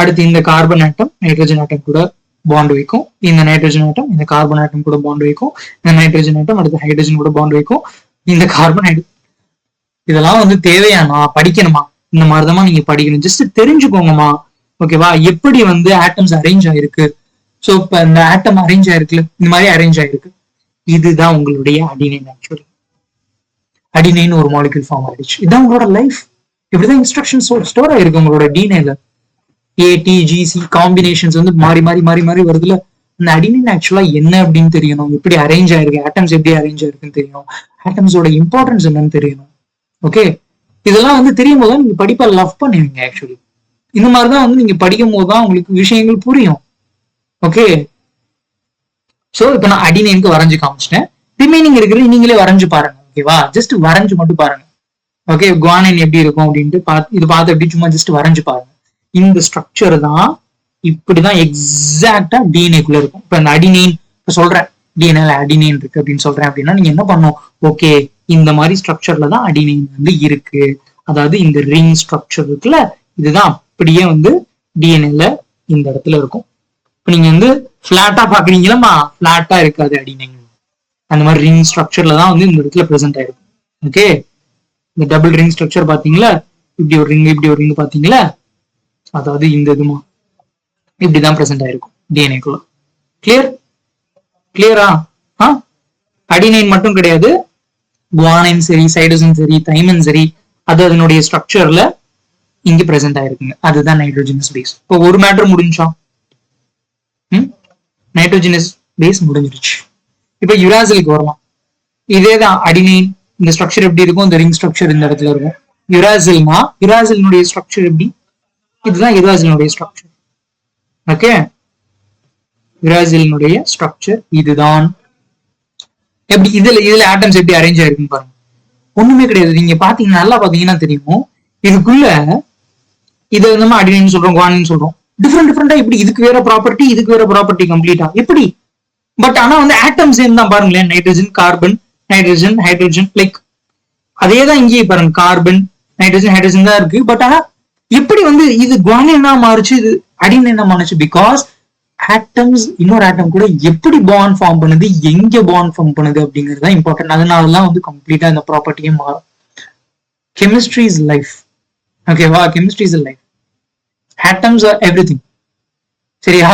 அடுத்து இந்த கார்பன் ஆட்டம் நைட்ரஜன் ஆட்டம் கூட பாண்ட் வைக்கும். இந்த நைட்ரஜன் ஆட்டம் இந்த கார்பன் ஆட்டம் கூட பாண்ட் வைக்கும். இந்த நைட்ரஜன் ஆட்டம் அடுத்து ஹைட்ரஜன் கூட பாண்ட் வைக்கும். இந்த கார்பன் இதெல்லாம் வந்து தேவையானா படிக்கணுமா? இந்த மாதிரிதான் நீங்க படிக்கணும். ஜஸ்ட் தெரிஞ்சுக்கோங்கம்மா. ஓகேவா? எப்படி வந்து ஆட்டம்ஸ் அரேஞ்ச் ஆயிருக்கு. சோ இப்ப இந்த ஆட்டம் அரேஞ்ச் ஆயிருக்குல்ல, இந்த மாதிரி அரேஞ்ச் ஆயிருக்கு. இதுதான் உங்களுடைய அடினைன். ஆக்சுவலி அடினைன் ஒரு மாலிக்யூல் ஃபார்ம் ஆயிடுச்சு. இதான் உங்களோட லைஃப். இப்படிதான் இன்ஸ்ட்ரக்ஷன் ஸ்டோர் ஆயிருக்கு உங்களோட டிஎன்ஏல. ஏடிஜிசி காம்பினேஷன்ஸ் வந்து மாறி மாறி மாறி மாறி வருதுல. இந்த அடினைன் ஆக்சுவலா என்ன அப்படின்னு தெரியணும். எப்படி அரேஞ்ச் ஆயிருக்கு, ஆட்டம்ஸ் எப்படி அரேஞ்ச் ஆயிருக்குன்னு தெரியணும். ஆட்டம்ஸோட இம்பார்ட்டன்ஸ் என்னன்னு தெரியணும். ஓகே, இதெல்லாம் வந்து தெரியும் போது நீங்க படிப்பா லவ் பண்ணுவீங்க. ஆக்சுவலி இந்த மாதிரிதான் வந்து நீங்க படிக்கும் போதுதான் உங்களுக்கு விஷயங்கள் புரியும். ஓகே, சோ இப்ப நான் அடினைனுக்கு வரைஞ்சு காமிச்சிட்டேன். ரிமைனிங் இருக்கிறது நீங்களே வரைஞ்சு பாருங்க. ஓகேவா? ஜஸ்ட் வரைஞ்சு மட்டும் பாருங்க. ஓகே, குவானைன் எப்படி இருக்கும் அப்படின்ட்டு இது பார்த்து எப்படி சும்மா ஜஸ்ட் வரைஞ்சு பாருங்க. இந்த ஸ்ட்ரக்சர் தான் இப்படிதான் எக்ஸாக்டா டிஎன்ஏக்குள்ள இருக்கும். இப்ப இந்த அடினைன் இப்ப சொல்றேன், டிஎன்ஏல அடினைன் இருக்கு அப்படின்னு சொல்றேன் அப்படின்னா நீங்க என்ன பண்ணும்? ஓகே, இந்த மாதிரி ஸ்ட்ரக்சர்ல தான் அடினைன் வந்து இருக்கு. அதாவது இந்த ரிங் ஸ்ட்ரக்சர் இருக்குல்ல, இதுதான் அப்படியே வந்து டிஎன்ஏல இந்த இடத்துல இருக்கும். இப்ப நீங்க வந்து பிளாட்டா பாக்குறீங்களா? பிளாட்டா இருக்காது அடினைன். அந்த மாதிரி ரிங் ஸ்ட்ரக்சர்ல தான் வந்து இந்த இடத்துல பிரசன்ட் ஆயிருக்கும். ஓகே, இந்த டபுள் ரிங் ஸ்ட்ரக்சர் பாத்தீங்களா? இப்படி ஒரு ரிங் இப்படி ஒரு ரிங் பாத்தீங்களா? அதாவது இந்த இதுமா இப்படிதான் பிரசன்ட் ஆயிருக்கும் டிஎன்ஏக்குள்ள. கிளியரா? அடினைன் மட்டும் கிடையாது, குவானைன் சரி, சைடோசின் சரி, தைமன் சரி, அது அதனுடைய ஸ்ட்ரக்சர்ல இங்க பிரசன்ட் ஆயிருக்குங்க. அதுதான் நைட்ரோஜனஸ் பேஸ். இப்போ ஒரு மேட்டர் முடிஞ்சா நைட்ரோஜனஸ் பேஸ் முடிஞ்சிருச்சு. இப்ப யுராசிலுக்கு வரலாம். இதேதான் அடினைன் இந்த ஸ்ட்ரக்சர் எப்படி இருக்கும், இந்த ரிங் ஸ்ட்ரக்சர் இந்த இடத்துல இருக்கும். யுராசில்னா யுராசிலினுடைய ஸ்ட்ரக்சர் எப்படி? இதுதான் யுராசிலினுடைய ஸ்ட்ரக்சர். ஓகே, யுராசிலினுடைய ஸ்ட்ரக்சர் இதுதான். எப்படி இதுல ஆட்டம்ஸ் எப்படி அரேஞ்ச் ஆயிருக்குன்னு பாருங்க. ஒண்ணுமே கிடையாது. நீங்க பாத்தீங்கன்னா நல்லா பாத்தீங்கன்னா தெரியும். இதுக்குள்ள இதை நம்ம அடினைன் சொல்றோம், குவானின் சொல்றோம். டிஃப்ரெண்டா இப்படி இதுக்கு வேற ப்ராப்பர்ட்டி, இதுக்கு வேற ப்ராப்பர்ட்டி கம்ப்ளீட்டா எப்படி? பட் ஆனா வந்து ஆட்டம் சேம் தான் பாருங்களேன். Nitrogen, carbon, nitrogen, hydrogen, like அதேதான் இங்கேயே பாருங்க. கார்பன், நைட்ரஜன், ஹைட்ரஜன் தான் இருக்கு. பட் ஆனா எப்படி வந்து இது குவானினா மாறுச்சு, இது அடினைனா மாறுச்சு? பிகாஸ் ஆட்டம்ஸ் இன்னொரு ஆட்டம் கூட எப்படி பாண்ட் ஃபார்ம் பண்ணுது, எங்க பாண்ட் ஃபார்ம் பண்ணுது அப்படிங்கிறது தான் இம்பார்ட்டன்ட். அதனாலதான் வந்து கம்ப்ளீட்டா இந்த ப்ராப்பர்ட்டியே மாறும். Chemistry is life. ஓகேவா? Chemistry is life. Atoms are everything. சரியா?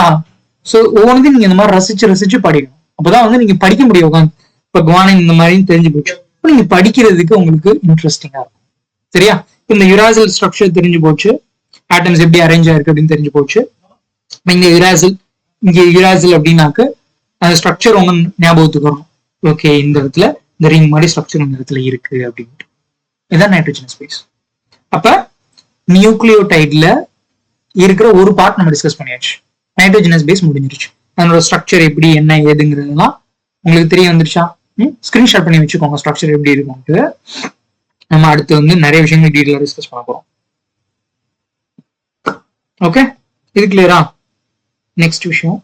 சோ ஒவ்வொன்றையும் நீங்க இந்த மாதிரி ரசிச்சு படிக்கணும். அப்பதான் வந்து நீங்க படிக்க முடியும். உட்காந்து இப்ப குவானின் இந்த மாதிரி தெரிஞ்சு போச்சு, நீங்க படிக்கிறதுக்கு உங்களுக்கு இன்ட்ரெஸ்டிங்கா இருக்கும். சரியா? இந்த யுராசில் ஸ்ட்ரக்சர் தெரிஞ்சு போச்சு, ஆட்டம்ஸ் எப்படி அரேஞ்ச் ஆயிருக்கு அப்படின்னு தெரிஞ்சு போச்சு. இங்க யுராசில் அப்படின்னாக்க அந்த ஸ்ட்ரக்சர் உங்க ஞாபகத்துக்கு வரும். ஓகே, இந்த இடத்துல இந்த ரிங் மாதிரி ஸ்ட்ரக்சர் இந்த இடத்துல இருக்கு அப்படின்ட்டு. இதுதான் நைட்ரோஜன் ஸ்பேஸ். அப்ப நியூக்ளியோடைட்ல இருக்கிற ஒரு பார்ட் நம்ம டிஸ்கஸ் பண்ணியாச்சு. நைட்ரோஜனஸ் பேஸ் முடிஞ்சிருச்சு. அதனோட ஸ்ட்ரக்சர் எப்படி என்ன ஏதுங்கிறதுலாம் உங்களுக்கு தெரிய வந்துருச்சா? ஸ்கிரீன்ஷாட் பண்ணி வச்சுக்கோங்க ஸ்ட்ரக்சர் எப்படி இருக்கும்ட்டு. நம்ம அடுத்து வந்து நிறைய விஷயங்கள் டீட்டெயிலாக டிஸ்கஸ் பண்ண போறோம். ஓகே, இது கிளியரா? நெக்ஸ்ட் விஷயம்,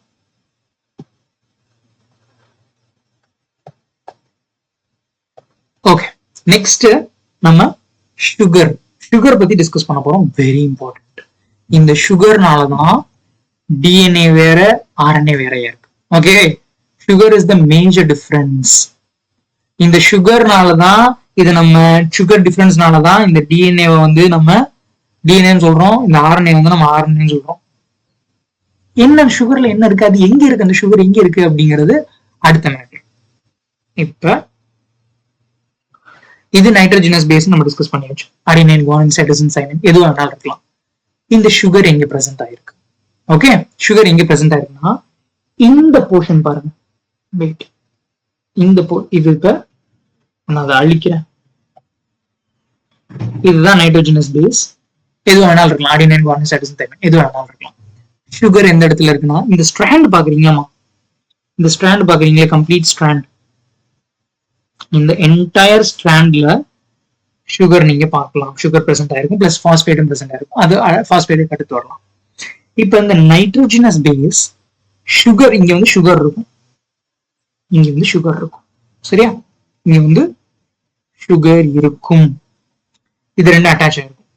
ஓகே நெக்ஸ்ட் நம்ம சுகர் பத்தி டிஸ்கஸ் பண்ண போறோம். Very important. இந்த சுகர்னாலதான் டிஎன்ஏ வேற ஆர்என்ஏ வேறையா இருக்கு. Okay, sugar is the major difference. இந்த சுகர்னாலதான் இது நம்ம சுகர் டிஃபரன்ஸ்னாலதான் இந்த டிஎன்ஏவை வந்து நம்ம டிஎன்ஏன்னு சொல்றோம், இந்த ஆர்என்ஏ வந்து நம்ம ஆர்என்ஏன்னு சொல்றோம். என்ன சுகர்ல என்ன இருக்கு, அது எங்க இருக்கு, அந்த சுகர் எங்க இருக்கு அப்படிங்கிறது அடுத்த மேட்டர். இப்ப இது நைட்ரோஜனஸ் பேஸ் நம்ம டிஸ்கஸ் பண்ணியாச்சு. அடினைன், குவானின், சைட்டோசின், சைனின் எதுவும் வேணாலும் இருக்கலாம். இந்த சுகர் எங்க பிரசன்ட் ஆயிருக்கு? ஓகே, சுகர் எங்க பிரசன்ட் ஆயிருக்குன்னா இந்த போர்ஷன் பாருங்க. வெயிட், இந்த இது இப்ப நான் அதை அழிக்கிறேன். இதுதான் நைட்ரோஜனஸ் பேஸ். எது வேணாலும் இருக்கலாம். அடினைன், குவானின், சைட்டோசின், சைனின் எது வேணாலும் இருக்கலாம். சுகர் எந்த இடத்துல இருக்குன்னா இந்த ஸ்ட்ராண்ட் பாக்குறீங்களாமா? இந்த ஸ்ட்ராண்ட் பாக்குறீங்களா? Complete strand. இந்த என்டையர் ஸ்ட்ராண்ட்ல சுகர் நீங்க பார்க்கலாம். சுகர் பிரசன்ட் ஆயிருக்கும், பிளஸ் பாஸ்பேட்டும் பிரசன்ட் ஆயிருக்கும். அது பாஸ்பேட்டை அடுத்து வரலாம். இப்ப இந்த நைட்ரோஜனஸ் பேஸ் சுகர், இங்க வந்து சுகர் இருக்கும், இங்க வந்து சுகர் இருக்கும். சரியா? இங்க வந்து சுகர் இருக்கும். இது ரெண்டு அட்டாச் ஆயிருக்கும்.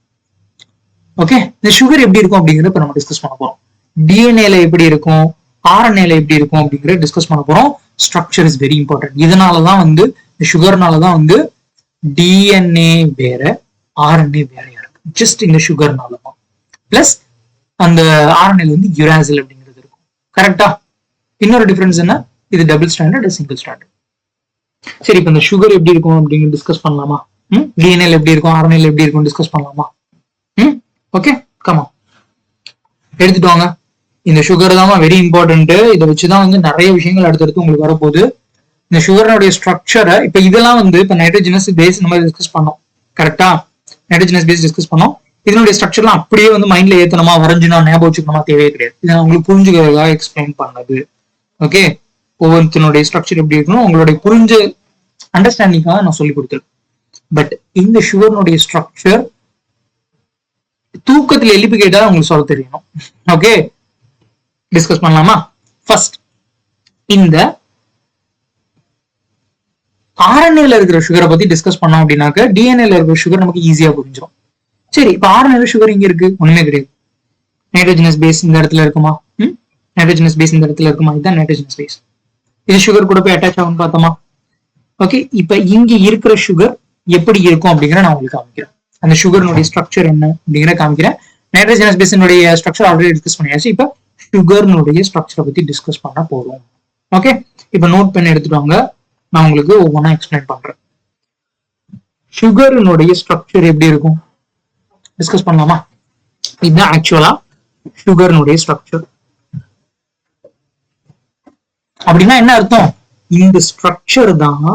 ஓகே, இந்த சுகர் எப்படி இருக்கும் அப்படிங்கறத இப்ப நம்ம டிஸ்கஸ் பண்ண போறோம். டிஎன்ஏல எப்படி இருக்கும், ஆர்என்ஏல எப்படி இருக்கும் அப்படிங்கறத டிஸ்கஸ் பண்ண போறோம். Structure is very important. இதனாலதான் வந்து இந்த சுகர்னாலதான் வந்து டிஎன்ஏ வேற ஆர்என்ஏ வேறையா இருக்கு. ஜஸ்ட் இந்த சுகர்னாலதான். பிளஸ் அந்த ஆர்என்ஏல வந்து யுராசில் அப்படிங்கிறது இருக்கும். கரெக்டா? இன்னொரு டிஃபரன்ஸ் என்ன, இது டபுள் ஸ்டாண்டர்ட், சிங்கிள் ஸ்டாண்டர்ட். சரி, இப்ப இந்த சுகர் எப்படி இருக்கும் அப்படிங்கிறது டிஸ்கஸ் பண்ணலாமா? டிஎன்ஏல எப்படி இருக்கும், ஆர்என்ஏல எப்படி இருக்கும் டிஸ்கஸ் பண்ணலாமா? ஓகே, கமா எடுத்துட்டு வாங்க. இந்த சுகர் தான் வெரி இம்பார்ட்டன்ட். இதை வச்சுதான் வந்து நிறைய விஷயங்கள் அடுத்தடுத்து உங்களுக்கு வரப்போகுது. இந்த சுகருடைய ஸ்ட்ரக்சரை இப்ப இதெல்லாம் வந்து இப்ப நைட்ரோஜனஸ் பேஸ் நம்ம டிஸ்கஸ் பண்ணோம். கரெக்டா? நைட்ரோஜனஸ் பேஸ் டிஸ்கஸ் பண்ணோம். இதனுடைய ஸ்ட்ரக்சர்லாம் அப்படியே வந்து மைண்ட்ல ஏத்தனமா வரைஞ்சுனா ஞாபகம் வச்சுக்கணுமா தேவையே கிடையாது. இதை நான் உங்களுக்கு புரிஞ்சுக்கிறதுக்காக எக்ஸ்பிளைன் பண்ணது. ஓகே, ஒவ்வொருத்தனுடைய ஸ்ட்ரக்சர் எப்படி இருக்கணும் உங்களுடைய புரிஞ்ச அண்டர்ஸ்டாண்டிங்காக நான் சொல்லி கொடுத்துருக்கேன். பட் இந்த சுகர்னுடைய ஸ்ட்ரக்சர் தூக்கத்துல எழுப்பி கேட்டா உங்களுக்கு சொல்ல தெரியணும். ஓகே, டிஸ்கஸ் பண்ணலாமா? ஃபர்ஸ்ட், இந்த ஆர்என்ஏல இருக்கிற சுகரை பத்தி டிஸ்கஸ் பண்ணோம் அப்படின்னாக்க டிஎன்ஏல இருக்கிற சுகர் நமக்கு ஈஸியா புரிஞ்சிடும். சரி, இப்ப ஆர்என்ஏல சுகர் இங்க இருக்கு, ஒண்ணுமே கிடையாது. நைட்ரோஜனஸ் பேஸ் இந்த இடத்துல இருக்குமா? நைட்ரோஜனஸ் பேஸ் இந்த இடத்துல இருக்குமா? இதுதான் நைட்ரோஜனஸ் பேஸ். இது சுகர் கூட போய் அட்டாச் ஆகும் பார்த்தோமா? ஓகே, இப்ப இங்க இருக்கிற சுகர் எப்படி இருக்கும் அப்படிங்கிற நான் உங்களுக்கு காமிக்கிறேன். அந்த சுகர்னுடைய ஸ்ட்ரக்சர் என்ன அப்படிங்கிற காமிக்கிறேன். நைட்ரோஜனஸ் பேஸினுடைய ஸ்ட்ரக்சர் ஆல்ரெடி டிஸ்கஸ் பண்ணியாச்சு. இப்ப சுகர்னுடைய ஸ்ட்ரக்சரை பத்தி டிஸ்கஸ் பண்ண போறோம். ஓகே, இப்ப நோட் பண்ணி எடுத்துட்டு வாங்க. நான் உங்களுக்கு ஒவ்வொன்றா எக்ஸ்பிளைன் பண்றேன். சுகர்னுடைய ஸ்ட்ரக்சர் எப்படி இருக்கும் டிஸ்கஸ் பண்ணலாமா? இதுதான் ஆக்சுவலா சுகர்னுடைய ஸ்ட்ரக்சர். அப்படின்னா என்ன அர்த்தம்? இந்த ஸ்ட்ரக்சர் தான்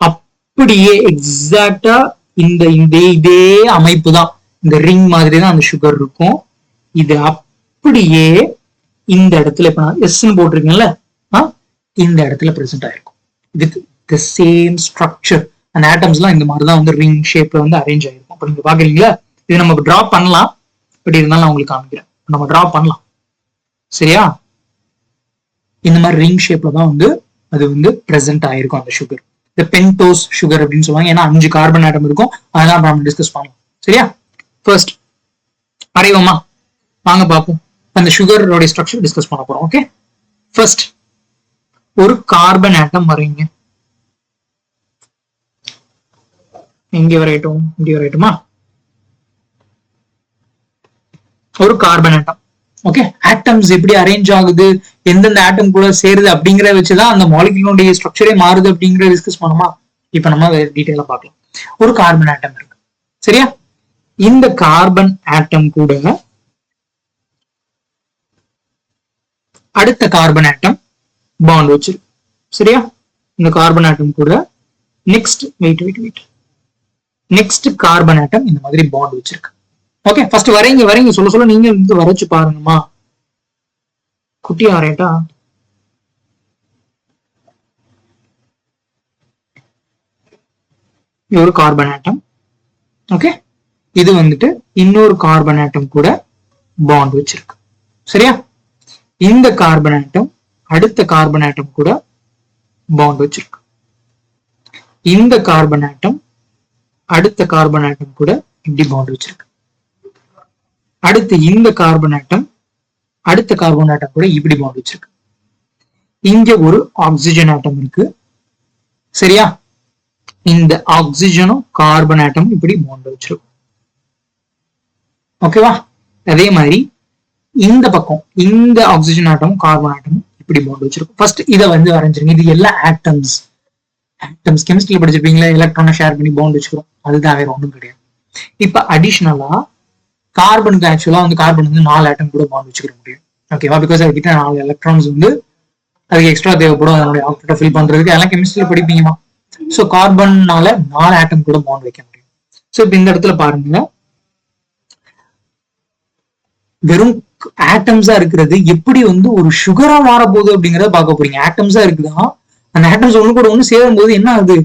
அப்படியே எக்ஸாக்டா இந்த இதே அமைப்பு தான், இந்த ரிங் மாதிரி தான் அந்த சுகர் இருக்கும். இது அப்படியே இந்த இடத்துல இப்ப நான் எஸ்ன்னு போட்டிருக்கேன்ல, இந்த இடத்துல பிரசன்ட் ஆயிருக்கும் வித் தி சேம் ஸ்ட்ரக்சர். அந்த ஆட்டம்ஸ்லாம் இந்த மாதிரி தான் வந்து ரிங் ஷேப்ல வந்து அரேஞ்ச் ஆயிருக்கும். அப்ப நீங்க பாக்குறீங்களா? இது நம்ம டிரா பண்ணலாம், பட் இருந்தாலும் நான் உங்களுக்கு காமிக்கிறேன். நம்ம டிரா பண்ணலாம். சரியா? இந்த மாதிரி ரிங் ஷேப்ல தான் வந்து அது வந்து பிரசன்ட் ஆயிருக்கும் அந்த சுகர். இந்த பென்டோஸ் சுகர் அப்படின்னு சொல்லுவாங்க. ஏன்னா 5 கார்பன் ஆட்டம் இருக்கும். அதெல்லாம் நம்ம டிஸ்கஸ் பண்ணலாம். சரியா? ஃபர்ஸ்ட் வரைவோமா? வாங்க பார்ப்போம். அந்த சுகரோட ஸ்ட்ரக்சர் டிஸ்கஸ் பண்ண போறோம். ஓகே, ஃபர்ஸ்ட் ஒரு கார்பன் ஆட்டம் வரைங்க. எங்க வரையட்டும்? இங்க வரையட்டுமா? ஒரு கார்பன் ஆட்டம். ஓகே, ஆட்டம்ஸ் எப்படி அரேஞ்ச் ஆகுது, எந்தெந்த ஆட்டம் கூட சேருது அப்படிங்கிற வச்சுதான் அந்த மாலிகுலுடைய ஸ்ட்ரக்சரே மாறுது அப்படிங்கிற டிஸ்கஸ் பண்ணுமா? இப்ப நம்ம டீடைலா பார்க்கலாம். ஒரு கார்பன் ஆட்டம் இருக்கு. சரியா? இந்த கார்பன் ஆட்டம் கூட அடுத்த கார்பன் ஆட்டம் பாண்ட் வச்சிருக்கு. சரியா? இந்த கார்பன் ஆட்டம் கூட நெக்ஸ்ட் நெக்ஸ்ட் கார்பன் ஆட்டம் இந்த மாதிரி பாண்ட் வச்சிருக்கு. ஓகே, ஃபர்ஸ்ட் வரைங்க சொல்ல நீங்க வந்து வரைச்சு பாருங்கம்மா. குட்டி ஆரேட்டா ஒரு கார்பன் ஆட்டம். ஓகே, இது வந்துட்டு இன்னொரு கார்பன் ஆட்டம் கூட பாண்ட் வச்சிருக்கு. சரியா? இந்த கார்பன் ஆட்டம் அடுத்த கார்பன் ஆட்டம் கூட பாண்ட் வச்சிருக்கு. இந்த கார்பன் ஆட்டம் அடுத்த கார்பன் ஆட்டம் கூட இப்படி பாண்ட் வச்சிருக்கு. அடுத்து இந்த கார்பன் ஆட்டம் அடுத்த கார்பன் ஆட்டம் கூட இப்படி பாண்ட் வச்சிருக்கு. இங்க ஒரு ஆக்சிஜன் ஆட்டம் இருக்கு. சரியா? இந்த ஆக்சிஜனும் கார்பன் ஆட்டம் இப்படி பாண்ட் வச்சிருக்கும். ஓகேவா? அதே மாதிரி இந்த பக்கம் இந்த ஆக்சிஜன் ஆட்டம் கார்பன் ஆட்டம் இப்படி பாண்ட் வச்சிருக்கும். ஃபர்ஸ்ட் இதை வந்து வரைஞ்சிருங்க. இது எல்லாம் ஆட்டம்ஸ். ஆட்டம்ஸ் கெமிஸ்ட்ரியில படிச்சிருப்பீங்களா? எலக்ட்ரானை ஷேர் பண்ணி பாண்ட் வச்சுக்கிறோம். அதுதான் வேற ஒன்றும் கிடையாது. இப்ப அடிஷனலா கார்பனுக்கு ஆக்சுவலா வந்து கார்பன் வந்து 4 ஆட்டம் கூட பாண்ட் வச்சுக்கிற முடியும். ஓகேவா? பிகாஸ் அதுக்கிட்ட 4 எலக்ட்ரான்ஸ் வந்து அதுக்கு எக்ஸ்ட்ரா தேவைப்படும். அதனுடைய ஆக்சிஜனை ஃபில் பண்றதுக்கு எல்லாம் கெமிஸ்ட்ரியில படிப்பீங்கமா. ஸோ கார்பன்னால 4 ஆட்டம் கூட பாண்ட் வைக்க முடியும். ஸோ இப்ப இந்த இடத்துல பாருங்க, வெறும் ஆட்டம்ஸா இருக்கிறது எப்படி வந்து ஒரு சுகரா மாற போகுது அப்படிங்கறத பார்க்க போறீங்க. ஆட்டம்ஸா இருக்குதான், அந்த ஆட்டம்ஸ் ஒண்ணு கூட ஒண்ணு சேரும் போது என்ன ஆகுது,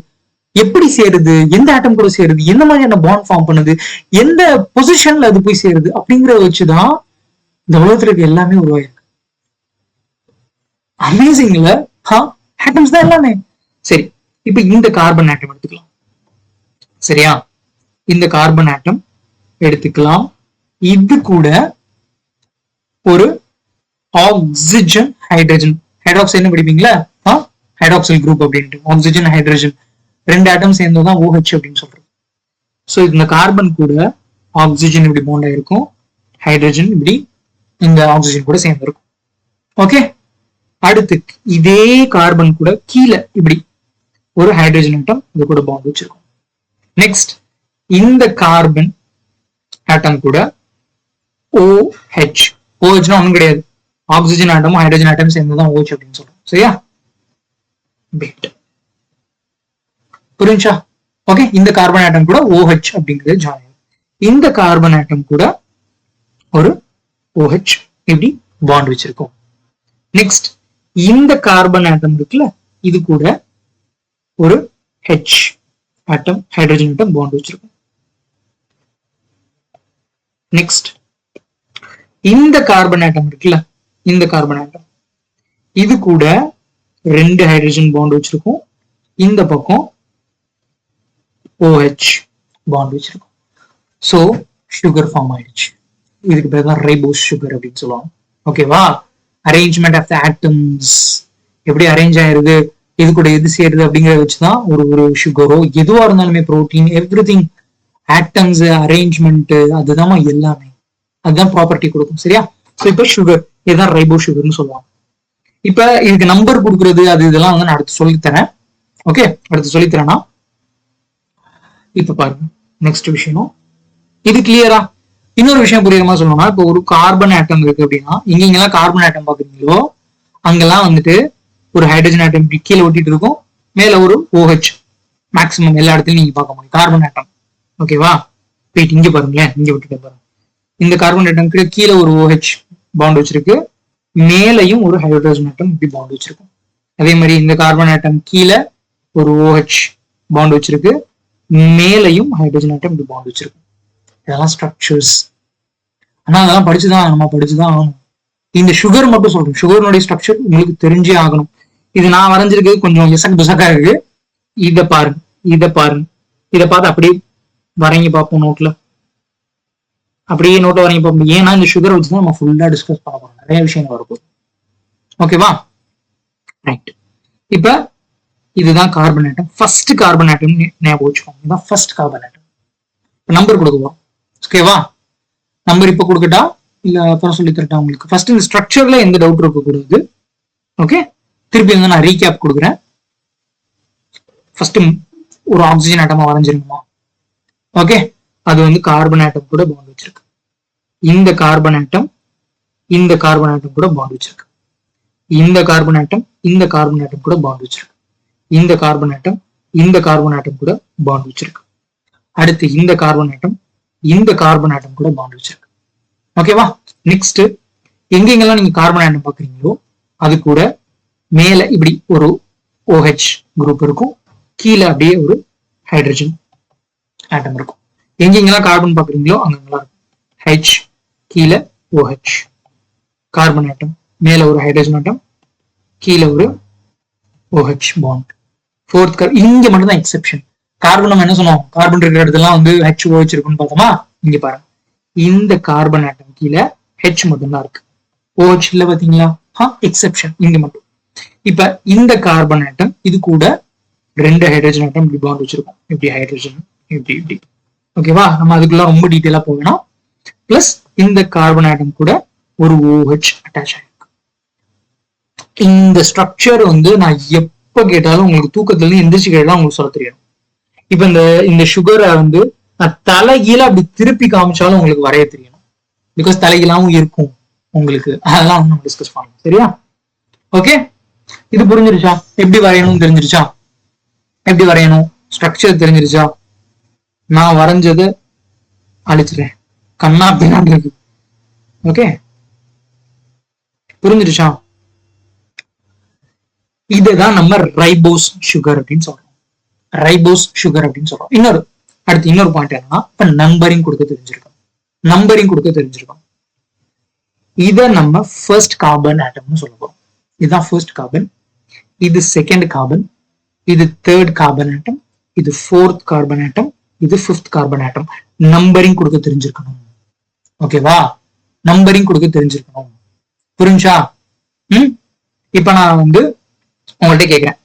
எப்படி சேருது, எந்த ஆட்டம் கூட சேருது, எந்த மாதிரியான பாண்ட் ஃபார்ம் பண்ணுது, எந்த பொசிஷன்ல அது போய் சேருது அப்படிங்கறத வச்சுதான் இந்த உலகத்துல இருக்க எல்லாமே உருவாயிருக்கு. அமேசிங்ல ஆட்டம்ஸ் தான் எல்லாமே. சரி, இப்ப இந்த கார்பன் ஆட்டம் எடுத்துக்கலாம். சரியா? இந்த கார்பன் ஆட்டம் எடுத்துக்கலாம். இது கூட ஒரு ஆக்சிஜன் ஹைட்ரஜன், ஹைட்ராக்சைடு என்ன படிப்பீங்களா? ஹைட்ராக்சைல் குரூப் அப்படின்ட்டு. ஆக்சிஜன் ஹைட்ரஜன் 2 ஆட்டம் சேர்ந்ததான் OH அப்படின்னு சொல்றது. சோ இந்த கார்பன் கூட ஆக்சிஜன் இப்படி பாண்ட் ஆயிருக்கும், ஹைட்ரஜன் இப்படி இந்த ஆக்சிஜன் கூட சேர்ந்திருக்கும். ஓகே, அடுத்து இதே கார்பன் கூட கீழே இப்படி ஒரு ஹைட்ரஜன் ஆட்டம் இது கூட பாண்ட் வச்சிருக்கும். நெக்ஸ்ட் இந்த கார்பன் ஆட்டம் கூட OH. OHனா ஒண்ணும் கிடையாது, ஆக்சிஜன் ஆட்டமும் ஹைட்ரஜன் ஆட்டம் சேர்ந்துதான் OH அப்படின்னு சொல்றோம். சரியா? புரிஞ்சா? ஓகே, இந்த கார்பன் ஆட்டம் கூட OH அப்படிங்கிறது ஜாயின். இந்த கார்பன் ஆட்டம் கூட ஒரு OH இப்படி பாண்ட் வச்சிருக்கோம். நெக்ஸ்ட் இந்த கார்பன் ஆட்டம் இருக்குல்ல, இது கூட ஒரு H ஆட்டம் ஹைட்ரஜன் ஆட்டம் பாண்ட் வச்சிருக்கோம். நெக்ஸ்ட் இந்த கார்பன் ஆட்டம் இருக்குல்ல, இந்த கார்பன் ஆட்டம் இது கூட 2 ஹைட்ரஜன் பாண்ட் வச்சிருக்கோம். இந்த பக்கம் OH பாண்ட் வச்சிருக்கோம். சோ சுகர் ஃபார்ம் ஆயிடுச்சு. இதுக்கு பேர் தான் ரைபோஸ் சுகர் அப்படின்னு சொல்லுவாங்க. ஓகேவா? அரேஞ்ச்மெண்ட் ஆஃப் த ஆட்டம்ஸ் எப்படி அரேஞ்ச் ஆயிருது, இது கூட எது சேருது அப்படிங்கறத வச்சுதான் ஒரு சுகரோ எதுவா இருந்தாலுமே, புரோட்டீன், எவ்ரிதிங், ஆட்டம்ஸ் அரேஞ்ச்மெண்ட் அதுதான் எல்லாமே, அதுதான் ப்ராப்பர்ட்டி கொடுக்கும். சரியா? சோ இப்ப சுகர், இதுதான் ரைபோ சுகர்னு சொல்லுவாங்க. இப்ப இதுக்கு நம்பர் கொடுக்கறது அது இதெல்லாம் வந்து நான் அடுத்து சொல்லித்தரேன். ஓகே, அடுத்து சொல்லித்தரேன்னா இப்ப பாருங்க நெக்ஸ்ட் விஷயம். இது கிளியரா? இன்னொரு விஷயம் புரியுமா சொல்லணும்னா, இப்போ ஒரு கார்பன் ஆட்டம் இருக்கு அப்படின்னா, இங்கெல்லாம் கார்பன் ஆட்டம் பாக்குறீங்களோ அங்கெல்லாம் வந்துட்டு ஒரு ஹைட்ரஜன் ஆட்டம் கீழே ஒட்டிட்டு இருக்கும், மேல ஒரு OH மேக்சிமம் எல்லா இடத்துலயும் நீங்க பார்க்க முடியும் கார்பன் ஆட்டம். ஓகேவா? போயிட்டு இங்க பாருங்களேன், இங்க விட்டுட்டு பாருங்க. இந்த கார்பன் ஆட்டம் கீழே ஒரு OH பாண்ட் வச்சிருக்கு, மேலையும் ஒரு ஹைட்ரஜன் ஆட்டம் இப்படி பாண்ட் வச்சிருக்கும். அதே மாதிரி இந்த கார்பன் ஆட்டம் கீழே ஒரு OH பாண்ட் வச்சிருக்கு, மேலையும் ஹைட்ரஜன் ஆட்டம் இப்படி பாண்ட் வச்சிருக்கும். இதெல்லாம் ஸ்ட்ரக்சர்ஸ். ஆனா அதெல்லாம் படிச்சுதான் ஆகணும். இந்த சுகர் மட்டும் சொல்றேன், சுகர்னுடைய ஸ்ட்ரக்சர் உங்களுக்கு தெரிஞ்சே ஆகணும். இது நான் வரைஞ்சிருக்கு கொஞ்சம் எசக் புசக்கா இருக்கு. இதை பாருங்க, இதை பார்த்து அப்படியே வரைங்கி பார்ப்போம் நோட்ல. அப்படியே நோட்டை வரைங்கி பார்ப்போம். ஏன்னா இந்த சுகர் வச்சுதான் நம்ம ஃபுல்லா டிஸ்கஸ் பண்ண போறோம், நிறைய விஷயங்கள் வரப்போகுது. ஓகேவா? ரைட். இப்ப இதுதான் carbon atom. First carbon atom ஞாபகம் வச்சுக்கோங்க. இதுதான் ஃபர்ஸ்ட் கார்பன் ஆட்டம். நம்பர் கொடுக்குவோம். ஓகேவா? நம்பர் இப்ப கொடுக்கட்டா இல்ல அப்புறம் சொல்லி தரட்டா உங்களுக்கு? ஃபர்ஸ்ட் இந்த ஸ்ட்ரக்சர்ல எந்த டவுட் இருக்கக்கூடாது. ஓகே, திருப்பி வந்து நான் ரீகேப் கொடுக்குறேன். ஃபர்ஸ்ட் ஒரு ஆக்சிஜன் ஆட்டமா வரைஞ்சிருக்குமா? ஓகே, அது வந்து கார்பன் ஆட்டம் கூட பாண்ட் வச்சிருக்கு. இந்த கார்பன் ஆட்டம் இந்த கார்பன் ஆட்டம் கூட பாண்ட் வச்சிருக்கு. இந்த கார்பன் ஆட்டம் இந்த கார்பன் ஆட்டம் கூட பாண்ட் வச்சிருக்கு. இந்த கார்பன் ஆட்டம் இந்த கார்பன் ஆட்டம் கூட பாண்ட் வச்சிருக்கு. அடுத்து இந்த கார்பன் ஆட்டம் இந்த கார்பன் ஆட்டம் கூட பாண்ட் வச்சிருக்கு. ஓகேவா? நெக்ஸ்ட் எங்கெங்கெல்லாம் நீங்க கார்பன் ஆட்டம் பாக்குறீங்களோ அது கூட மேல இப்படி ஒரு OH குரூப் இருக்கும், கீழே அப்படியே ஒரு ஹைட்ரஜன் ஆட்டம் இருக்கும். எங்கெங்கெல்லாம் கார்பன் பாக்குறீங்களோ அங்கெல்லாம் இருக்கும். ஹெச் கீழே OH கார்பன் ஆட்டம், மேல ஒரு ஹைட்ரஜன் ஆட்டம், கீழே ஒரு OH பாண்ட். ஃபோர்த் இங்க மட்டும் தான் எக்ஸெப்ஷன். கார்பன் நம்ம என்ன சொன்னோம், கார்பன் இருக்கிற இடத்துலாம் வந்து HOH இருக்குன்னு பார்த்தோமா? இங்க பாருங்க, இந்த கார்பன் ஆட்டம் கீழே H மட்டும்தான் இருக்கு, OH இல்ல பாத்தீங்களா? எக்ஸெப்ஷன் இங்க மட்டும். இப்ப இந்த கார்பன் ஆட்டம் இது கூட 2 ஹைட்ரஜன் ஆட்டம் இப்படி பாண்ட் வச்சிருக்கோம், இப்படி ஹைட்ரஜன் இப்படி இப்படி. ஓகேவா? நம்ம அதுக்குள்ள ரொம்ப டீட்டெயிலா போகணும். பிளஸ் இந்த கார்பன் ஆட்டம் கூட ஒரு OH அட்டாச் ஆயிருக்கு. இந்த ஸ்ட்ரக்சர் வந்து நான் எப்ப கேட்டாலும் உங்களுக்கு தூக்கத்துல இருந்து எந்திரிச்சு கேட்டாலும் உங்களுக்கு சொல்ல தெரியும். இப்ப இந்த சுகரை வந்து நான் தலைகீழ அப்படி திருப்பி காமிச்சாலும் உங்களுக்கு வரைய தெரியணும். பிகாஸ் தலைகீழாவும் இருக்கும் உங்களுக்கு. அதெல்லாம் வந்து நம்ம டிஸ்கஸ் பண்ணலாம். சரியா? ஓகே, இது புரிஞ்சிருச்சா? எப்படி வரையணும் தெரிஞ்சிருச்சா? எப்படி வரையணும் ஸ்ட்ரக்சர் தெரிஞ்சிருச்சா? நான் வரைஞ்சது அழிச்சிட்டேன், கண்ணா பின்னாடி இருக்கு. ஓகே, புரிஞ்சிருச்சா? இதுதான் நம்ம ரைபோஸ் சுகர் அப்படின்னு சொல்றோம். ரைபோஸ் சுகர் அப்படின்னு சொல்றோம். அடுத்து இன்னொரு பாயிண்ட் என்னன்னா, இப்ப நம்பரிங் கொடுக்க தெரிஞ்சிருக்கோம். நம்பரிங் கொடுக்க தெரிஞ்சிருக்கோம். இத நம்ம ஃபர்ஸ்ட் கார்பன் ஆட்டம்னு சொல்ல போறோம். இதுதான் ஃபர்ஸ்ட் கார்பன், இது செகண்ட் கார்பன், இது தேர்ட் கார்பன் ஆட்டம், இது ஃபோர்த் கார்பன் ஆட்டம், இது ஃபிஃப்த் கார்பன் ஆட்டம். நம்பரிங் கொடுக்க தெரிஞ்சிருக்கணும். ஓகேவா? நம்பரிங் கொடுக்க தெரிஞ்சிருக்கணும். புரிஞ்சா? இப்ப நான் வந்து உங்கள்கிட்ட கேக்குறேன்,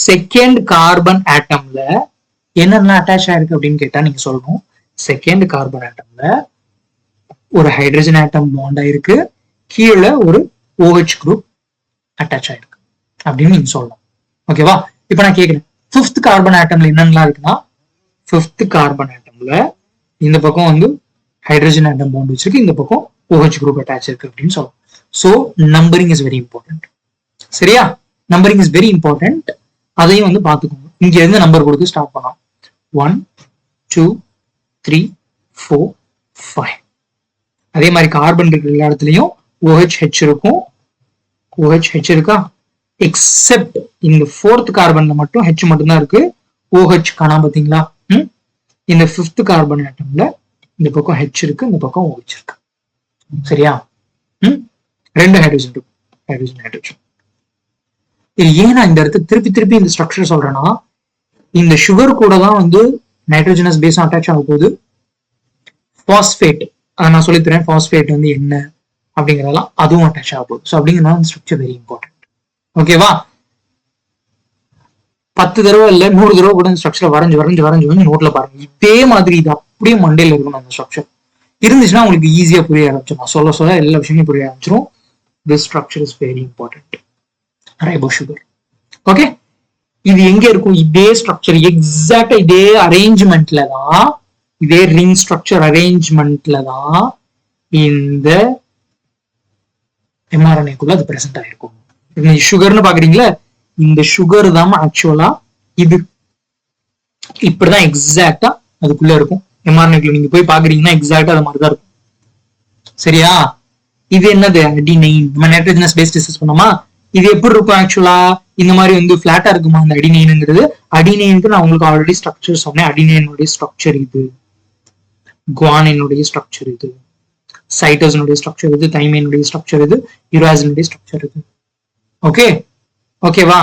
செகண்ட் கார்பன் ஆட்டம்ல என்னென்ன அட்டாச் ஆயிருக்கு அப்படின்னு கேட்டா நீங்க சொல்லணும். செகண்ட் கார்பன் ஆட்டம்ல ஒரு ஹைட்ரஜன் ஆட்டம் பாண்ட் ஆயிருக்கு, கீழே ஒரு OH குரூப் அட்டாச் ஆயிருக்கு அப்படின்னு நீங்க சொல்லணும். ஓகேவா? இப்ப நான் கேக்குறேன், ஃபிஃப்த் கார்பன் ஆட்டம்ல என்னென்னலாம் இருக்குன்னா, ஃபிஃப்த் கார்பன் ஆட்டம்ல இந்த பக்கம் வந்து ஹைட்ரஜன் ஆட்டம் பாண்ட் வச்சிருக்கு, இந்த பக்கம் OH குரூப் அட்டாச் இருக்கு அப்படின்னு சொல்லணும். So numbering is very important. சரியா? Numbering is very important. அதையும் வந்து பாத்துக்கோங்க. இங்க இருந்து நம்பர் கொடுத்து ஸ்டார்ட் பண்ணலாம். 1 2 3 4 5. அதே மாதிரி கார்பன் இருக்கிற எல்லா இடத்துலயும் OH இருக்கும். OH இருக்கா? எக்ஸெப்ட் இந்த ஃபோர்த் கார்பன்ல மட்டும் H மட்டும் தான் இருக்கு, OH காணாம பாத்தீங்களா? இந்த ஃபிஃப்த் கார்பன் ஆட்டம்ல இந்த பக்கம் H இருக்கு, இந்த பக்கம் OH இருக்கு. சரியா? 2 ஹைட்ரஜன் இருக்கு, ஹைட்ரஜன். இது ஏன் நான் இந்த இடத்துல திருப்பி திருப்பி இந்த ஸ்ட்ரக்சர் சொல்றேன்னா, இந்த சுகர் கூட தான் வந்து நைட்ரோஜனஸ் பேஸ் அட்டாச் ஆக போகுது. பாஸ்பேட் நான் சொல்லித்தரேன், பாஸ்பேட் வந்து என்ன அப்படிங்கறதெல்லாம் அதுவும் அட்டாச் ஆக போகுது. ஸோ அப்படிங்கிறதுனால ஸ்ட்ரக்சர் வெரி இம்பார்ட்டன்ட். ஓகேவா? 10 தடவை இல்ல 100 தடவை கூட இந்த ஸ்ட்ரக்சர் வரைஞ்சு நோட்ல பாருங்க. இதே மாதிரி இது அப்படியே மண்டையில இருக்கணும். அந்த ஸ்ட்ரக்சர் இருந்துச்சுன்னா உங்களுக்கு ஈஸியா புரிய ஆரம்பிச்சிடும். சொல்ல எல்லா விஷயமும் புரிய ஆரம்பிச்சிடும். This structure is very important. Ribo sugar. Okay, இது எங்க இருக்கும்? இதே ஸ்ட்ரக்சர் எக்ஸாக்டா இதே அரேஞ்ச்மெண்ட்ல தான், இதே ரிங் ஸ்ட்ரக்சர் அரேஞ்ச்மெண்ட்ல தான் இந்த mRNA-க்குள்ள அது பிரசன்ட் ஆயிருக்கும். இந்த சுகர்னு பாக்குறீங்களா, இந்த சுகர் தான் ஆக்சுவலா இது இப்படிதான் எக்ஸாக்டா அதுக்குள்ள இருக்கும். mRNA-க்குள்ள நீங்க போய் பாக்குறீங்கன்னா எக்ஸாக்டா அது மாதிரிதான் இருக்கும். சரியா? இது என்னது? அடினைன். நம்ம நைட்ரோஜனஸ் பேஸ் டிஸ்கஸ் பண்ணோமா? இது எப்படி இருக்கும் ஆக்சுவலா? இந்த மாதிரி வந்து பிளாட்டா இருக்குமா அந்த அடினைன்ங்கிறது? அடினைனுக்கு நான் உங்களுக்கு ஆல்ரெடி ஸ்ட்ரக்சர் சொன்னேன். அடினைனுடைய ஸ்ட்ரக்சர் இது, குவானினுடைய ஸ்ட்ரக்சர் இது, சைட்டோசினுடைய ஸ்ட்ரக்சர் இது, தைமைனுடைய ஸ்ட்ரக்சர் இது, யுராசினுடைய ஸ்ட்ரக்சர் இது. ஓகே, ஓகேவா?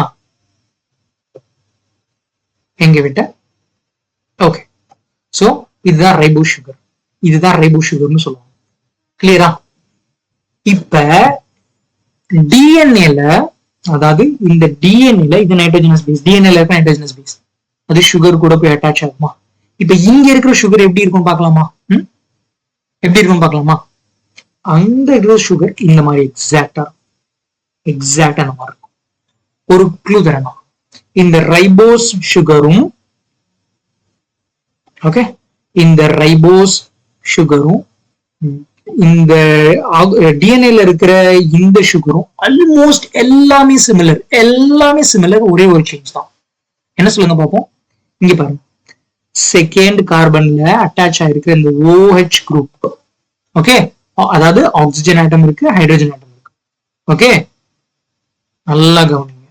எங்க விட்ட? ஓகே, சோ இதுதான் ரைபோ சுகர். இதுதான் ரைபோ சுகர்னு சொல்லுவாங்க. கிளியரா? இப்ப டிஎன்ஏல, அதாவது இந்த டிஎன்ஏல இது நைட்ரோஜனஸ் பேஸ், டிஎன்ஏல இருக்க நைட்ரோஜனஸ் பேஸ் அது சுகர் கூட போய் அட்டாச் ஆகுமா? இப்ப இங்க இருக்கிற சுகர் எப்படி இருக்கும் பார்க்கலாமா? எப்படி இருக்கும் பார்க்கலாமா? அங்க இருக்கிற சுகர் இந்த மாதிரி எக்ஸாக்டா அந்த மாதிரி இருக்கும். ஒரு க்ளூ தரணும். இந்த ரைபோஸ் சுகரும், ஓகே, இந்த ரைபோஸ் சுகரும் இந்த டிஎன்ஏல இருக்கிற இந்த சுகரும் ஆல்மோஸ்ட் எல்லாமே சிமிலர். ஒரே ஒரு சேஞ்ச் தான். என்ன சொல்லுங்க பார்ப்போம். இங்க பாருங்க, செகண்ட் கார்பன்ல அட்டாச் ஆயிருக்கிற இந்த OH குரூப், ஓகே, அதாவது ஆக்சிஜன் ஆட்டம் இருக்கு, ஹைட்ரஜன் ஆட்டம் இருக்கு. ஓகே, நல்லா கவனிங்க.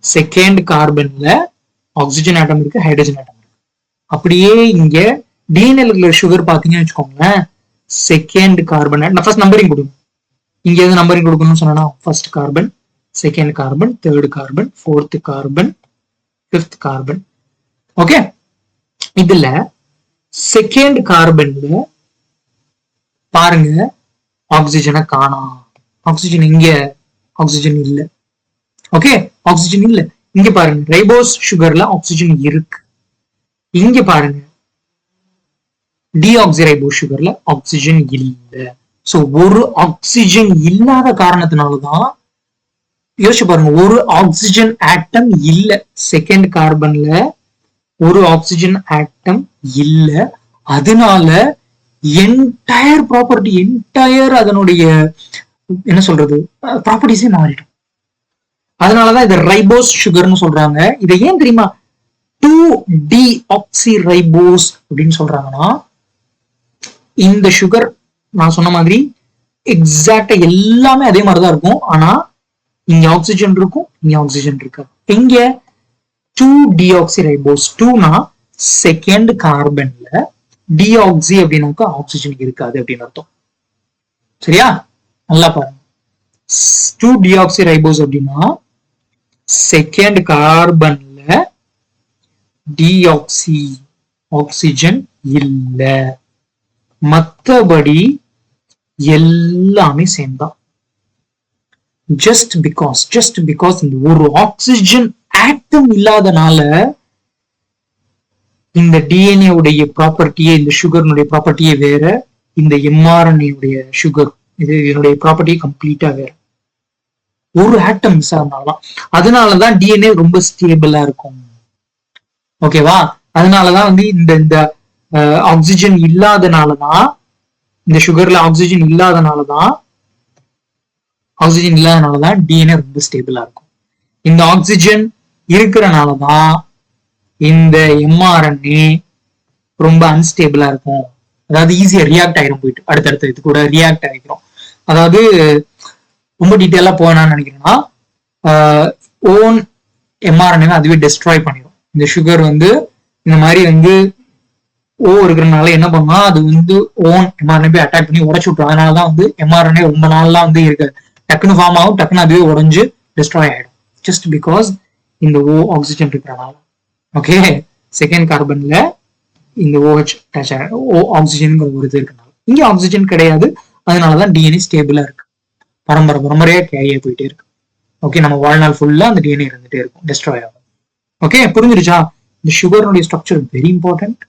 செகண்ட் கார்பன்ல ஆக்சிஜன் ஆட்டம் இருக்கு, ஹைட்ரஜன் ஆட்டம் இருக்கு. அப்படியே இங்க டிஎன்ஏல இருக்கிற சுகர் பாத்தீங்கன்னு வச்சுக்கோங்களேன், செகண்ட் கார்பன். நான் ஃபர்ஸ்ட் நம்பரிங் கொடுக்கணும். இங்க எது நம்பரிங் கொடுக்கணும்னு சொன்னா first carbon, second carbon, third carbon, fourth carbon, fifth carbon. Okay, இதுல செகண்ட் கார்பன்ல பாருங்க ஆக்சிஜனை காணோம். ஆக்சிஜன் இங்க ஆக்சிஜன் இல்ல. ஓகே, ஆக்சிஜன் இல்ல. இங்க பாருங்க ரைபோஸ் சுகர்ல ஆக்சிஜன் இருக்கு. இங்க பாருங்க டிஆக்சிரைபோஸ் சுகர்ல ஆக்சிஜன் இல்ல. சோ ஒரு ஆக்சிஜன் இல்லாத காரணத்தினாலதான் யோசிச்சு பாருங்க, ஒரு ஆக்சிஜன் ஆட்டம் இல்ல. செகண்ட் கார்பன்ல ஒரு ஆக்சிஜன் ஆட்டம் இல்ல. அதனால என்டையர் ப்ராப்பர்ட்டி, என்டையர் அதனுடைய என்ன சொல்றது ப்ராப்பர்ட்டிஸே மாறிடும். அதனாலதான் இதை ரைபோஸ் சுகர்னு சொல்றாங்க. இதை ஏன் தெரியுமா 2-deoxyribose அப்படின்னு சொல்றாங்கன்னா, இந்த சுகர் நான் சொன்ன மாதிரி எக்ஸாக்டா எல்லாமே அதே மாதிரிதான் இருக்கும். ஆனா இங்க ஆக்சிஜன் இருக்கும், இங்க ஆக்சிஜன் இருக்காது. இங்க 2-deoxyribose. 2னா செகண்ட் கார்பன்ல, டிஆக்சி அப்படின்னாக்கா ஆக்சிஜன் இருக்காது அப்படின்னு அர்த்தம். சரியா? நல்லா பாருங்க. 2-deoxyribose அப்படின்னா செகண்ட் கார்பன்ல டிஆக்சி ஆக்சிஜன் இல்ல, மத்தபடி எல்லாமே சேம் தான். ஜஸ்ட் பிகாஸ் இந்த ஒரு ஆக்சிஜன் ஆட்டம் இல்லாதனால இந்த டிஎன்ஏ உடைய ப்ராப்பர்ட்டியே, இந்த சுகர்னுடைய ப்ராப்பர்ட்டியே வேற, இந்த எம்ஆர்என்ஏ உடைய சுகர் இது என்னுடைய ப்ராப்பர்ட்டியே கம்ப்ளீட்டா வேற. ஒரு ஆட்டம் மிஸ் ஆனாலாம். அதனாலதான் டிஎன்ஏ ரொம்ப ஸ்டேபிளா இருக்கும். ஓகேவா? அதனாலதான் வந்து இந்த ஆக்சிஜன் இல்லாதனாலதான், இந்த சுகர்ல ஆக்சிஜன் இல்லாதனாலதான் டிஎன்ஏ ரொம்ப ஸ்டேபிளா இருக்கும். இந்த ஆக்சிஜன் இருக்கிறனாலதான் இந்த எம்ஆர்என்ஏ ரொம்ப அன்ஸ்டேபிளா இருக்கும். அதாவது ஈஸியா ரியாக்ட் ஆயிரும், போயிட்டு அடுத்தடுத்த இது கூட ரியாக்ட் ஆகிரும். அதாவது ரொம்ப டீட்டெயிலா போவேன்னு நினைக்கிறேன்னா, ஓன் எம்ஆர்என்ஏ அதுவே டெஸ்ட்ராய் பண்ணிடும். இந்த சுகர் வந்து இந்த மாதிரி வந்து ஓ இருக்கிறதுனால என்ன பண்ணா, அது வந்து ஓன் எம்ஆர்என்ஏ அட்டாக் பண்ணி உடச்சு விட்டுரும். அதனாலதான் வந்து எம்ஆர்என்ஏ ரொம்ப நாள்லாம் வந்து இருக்காது, டக்குன்னு ஃபார்ம் ஆகும், டக்குன்னு அதுவே உடஞ்சு டெஸ்ட்ராய் ஆயிடும். ஜஸ்ட் பிகாஸ் இந்த ஓ ஆக்சிஜன் இருக்கிறனால. ஓகே, செகண்ட் கார்பன்ல இந்த ஓஹெச் ஓ ஆக்சிஜன் ஒரு இது இருக்கனால. இங்க ஆக்சிஜன் கிடையாது, அதனாலதான் டிஎன்ஏ ஸ்டேபிளா இருக்கு, பரம்பரையா கேரியா போயிட்டே இருக்கு. ஓகே, நம்ம வாழ்நாள் ஃபுல்லா அந்த டிஎன்ஏ இருந்துட்டே இருக்கும், டெஸ்ட்ராய் ஆகும். ஓகே, புரிஞ்சிருச்சா? இந்த சுகர்னுடைய ஸ்ட்ரக்சர் வெரி இம்பார்ட்டன்ட்,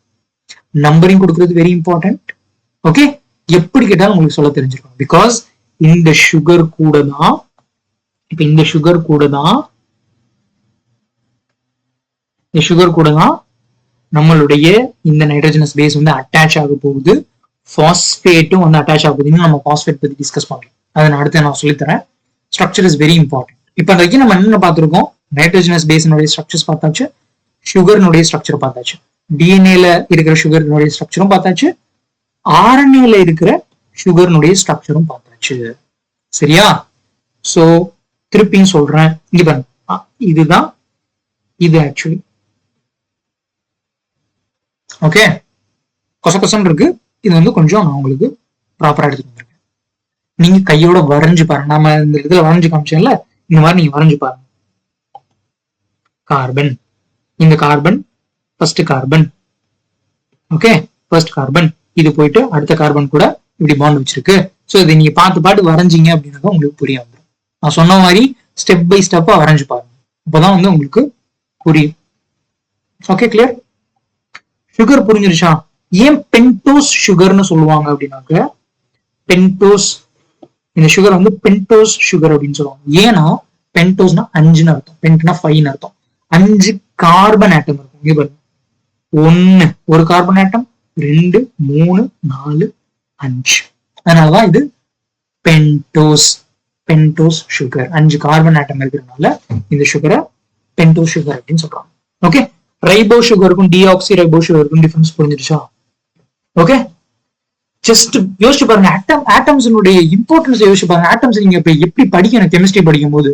நம்பரிங் கொடுக்கறது வெரி இம்பார்ட்டன்ட். ஓகே, எப்படி கேட்டாலும் உங்களுக்கு சொல்ல தெரிஞ்சிருக்கும். பிகாஸ் இந்த சுகர் கூட தான், இப்ப இந்த சுகர் கூட தான் நம்மளுடைய இந்த நைட்ரஜனஸ் பேஸ் வந்து அட்டாச் ஆக போகுது. பாஸ்பேட்டும் வந்து அட்டாச் ஆக போகுது. நம்ம பாஸ்பேட் பத்தி டிஸ்கஸ் பண்ணலாம், அதை நான் அடுத்து நான் சொல்லித்தரேன். Structure is very important. இப்ப அந்த வரைக்கும் நம்ம என்ன பார்த்திருக்கோம்? நைட்ரஜனஸ் பேஸினுடைய ஸ்ட்ரக்சர்ஸ் பார்த்தாச்சு, சுகர்னுடைய ஸ்ட்ரக்சர் பார்த்தாச்சு, டிஎன்ஏல இருக்கிற சுகர்னுடைய ஸ்ட்ரக்சரும் பார்த்தாச்சு, ஆர்என்ஏல இருக்கிற சுகர்னுடைய ஸ்ட்ரக்சரும் பார்த்தாச்சு. சரியா? சோ திருப்பியும் சொல்றேன், இங்க பாருங்க, இதுதான் இது ஆக்சுவலி. ஓகே, கொசம் இருக்கு. இது வந்து கொஞ்சம் நான் உங்களுக்கு ப்ராப்பரா எடுத்துட்டு வந்திருக்கேன். நீங்க கையோட வரைஞ்சு பாருங்க. நம்ம இந்த இதுல வரைஞ்சு காமிச்சோம்ல, இந்த மாதிரி நீங்க வரைஞ்சு பாருங்க. கார்பன், இந்த carbon first carbon. Okay, first carbon இது போயிட்டு அடுத்த கார்பன் கூட இப்படி பாண்ட் வச்சிருக்கு. ஸோ இதை நீங்க பார்த்து வரைஞ்சிங்க அப்படின்னா உங்களுக்கு புரிய வந்துடும். நான் சொன்ன மாதிரி ஸ்டெப் பை ஸ்டெப்பா வரைஞ்சு பாருங்க, அப்பதான் வந்து உங்களுக்கு புரியும். Okay, clear? சுகர் புரிஞ்சிருச்சா? ஏன் பென்டோஸ் சுகர்னு சொல்லுவாங்க அப்படின்னாக்க, பென்டோஸ், இந்த சுகர் வந்து பென்டோஸ் சுகர் அப்படின்னு சொல்லுவாங்க. ஏன்னா பென்டோஸ்னா 5ன்னு அர்த்தம், பென்ட்னா 5ன்னு அர்த்தம். 5 கார்பன் ஆட்டம் இருக்கும். இங்க பாருங்க, 1 ஒரு கார்பன் ஆட்டம், 2 3 4 5. அதனாலதான் இது பென்டோஸ் சுகர். 5 கார்பன் ஆட்டம் இருக்கிறதுனால இந்த சுகரை பென்டோஸ் சுகர் அப்படின்னு சொல்றாங்க. ஓகே, ரைபோ சுகருக்கும் டிஆக்சிரைபோ சுகருக்கும் டிஃபரன்ஸ் புரிஞ்சிருச்சா? ஓகே, ஜஸ்ட் யோசிச்சு பாருங்க, ஆட்டம்ஸினுடைய இம்பார்ட்டன்ஸ் யோசிச்சு பாருங்க. ஆட்டம்ஸ் நீங்க இப்ப எப்படி படிக்கணும்? கெமிஸ்ட்ரி படிக்கும் போது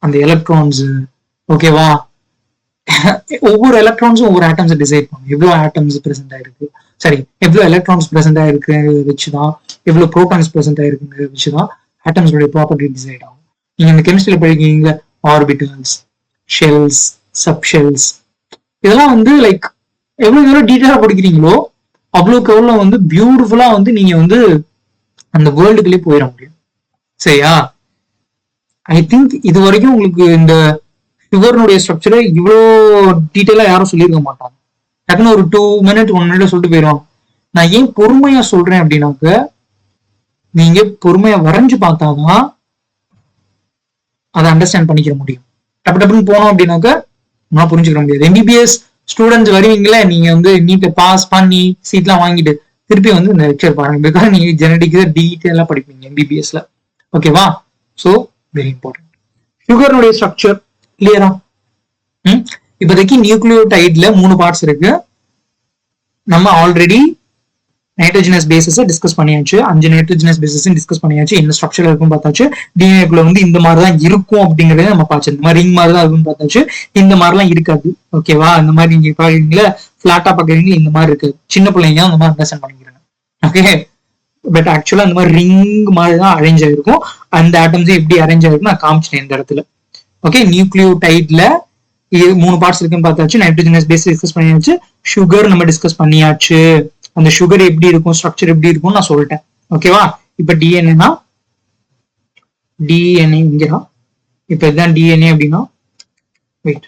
அந்த எலக்ட்ரான்ஸ், ஓகேவா, ஒவ்வொரு எலக்ட்ரான்ஸும் ஒவ்வொரு ஆட்டம்ஸ் டிசைட் பண்ணும். எவ்வளவு ஆட்டம்ஸ் பிரசென்ட் ஆயிருக்கு, சரி எவ்வளவு எலக்ட்ரான்ஸ் பிரசென்ட் ஆயிருக்கு வச்சுதான், எவ்வளவு ப்ரோட்டான்ஸ் பிரசென்ட் ஆயிருக்குங்கிறத வச்சுதான் ஆட்டம்ஸோட ப்ராப்பர்ட்டி டிசைட் ஆகும். நீங்க இந்த கெமிஸ்ட்ரியில படிக்கிறீங்க ஆர்பிட்டல்ஸ், ஷெல்ஸ், சப் ஷெல்ஸ், இதெல்லாம் வந்து லைக் எவ்வளவு எவ்வளவு டீட்டெயிலா படிக்கிறீங்களோ அவ்வளவுக்கு எவ்வளவு வந்து பியூட்டிஃபுல்லா வந்து நீங்க வந்து அந்த வேர்ல்டுக்குள்ளே போயிட முடியும். சரியா? ஐ திங்க் இது வரைக்கும் உங்களுக்கு இந்த சுகர்னுடைய ஸ்ட்ரக்சரை இவ்வளோ டீட்டெயிலா யாரும் சொல்லியிருக்க மாட்டாங்க. டக்குன்னு ஒரு 2 minute 1 minute சொல்லிட்டு போயிடுவாங்க. நான் ஏன் பொறுமையா சொல்றேன் அப்படின்னாக்க, நீங்க பொறுமையா வரைஞ்சு பார்த்தாதான் அதை அண்டர்ஸ்டாண்ட் பண்ணிக்க முடியும். டப்பு டப்புன்னு போனோம் அப்படின்னாக்க நான் புரிஞ்சுக்க முடியாது. எம்பிபிஎஸ் ஸ்டூடெண்ட்ஸ் வருவீங்களே, நீங்க வந்து நீட்டை பாஸ் பண்ணி சீட்லாம் வாங்கிட்டு திருப்பி வந்து இந்த லெக்சர் பாருங்க. பிகாஸ் நீங்க ஜெனடிக்ஸ் டீட்டெயிலா படிப்பீங்க எம்பிபிஎஸ்ல. ஓகேவா? So very important. சுகர்னுடைய ஸ்ட்ரக்சர் கிளியரா? இப்போதைக்கு நியூக்ளியோடைட்ல 3 பார்ட்ஸ் இருக்கு. நம்ம ஆல்ரெடி நைட்ரோஜனஸ் பேசஸ் டிஸ்கஸ் பண்ணியாச்சு. 5 நைட்ரோஜனஸ் பேசஸ் டிஸ்கஸ் பண்ணியாச்சு. என்ன ஸ்ட்ரக்சர் இருக்கும் பார்த்தாச்சு. டிஎன்ஏக்குள்ள வந்து இந்த மாதிரி தான் இருக்கும் அப்படிங்கறத நம்ம பார்த்து, இந்த மாதிரி ரிங் மாதிரி தான் இருக்குன்னு பார்த்தாச்சு. இந்த மாதிரிலாம் இருக்காது. ஓகேவா? இந்த மாதிரி நீங்க பாக்குறீங்களா, பிளாட்டா பாக்குறீங்களா, இந்த மாதிரி இருக்கு. சின்ன பிள்ளைங்க அந்த மாதிரி அண்டர்ஸ்டாண்ட் பண்ணிக்கிறேன். ஓகே, பட் ஆக்சுவலா இந்த மாதிரி ரிங் மாதிரி தான் அரேஞ்ச் ஆயிருக்கும். அந்த ஆட்டம்ஸ் எப்படி அரேஞ்ச் ஆயிருக்கும் நான் காமிச்சிட்டேன் இந்த இடத்துல. ஓகே, நியூக்ளியோடைட்ல 3 பார்ட்ஸ் இருக்குன்னு பார்த்தாச்சு. நைட்ரோஜனஸ் பேஸ் டிஸ்கஸ் பண்ணியாச்சு. சுகர் நம்ம டிஸ்கஸ் பண்ணியாச்சு. அந்த சுகர் எப்படி இருக்கும், ஸ்ட்ரக்சர் எப்படி இருக்கும் நான் சொல்லிட்டேன். ஓகேவா? இப்ப டிஎன்ஏனா டிஎன்ஏ இங்கதான். இப்ப இதுதான் டிஎன்ஏ அப்படின்னா, வெயிட்,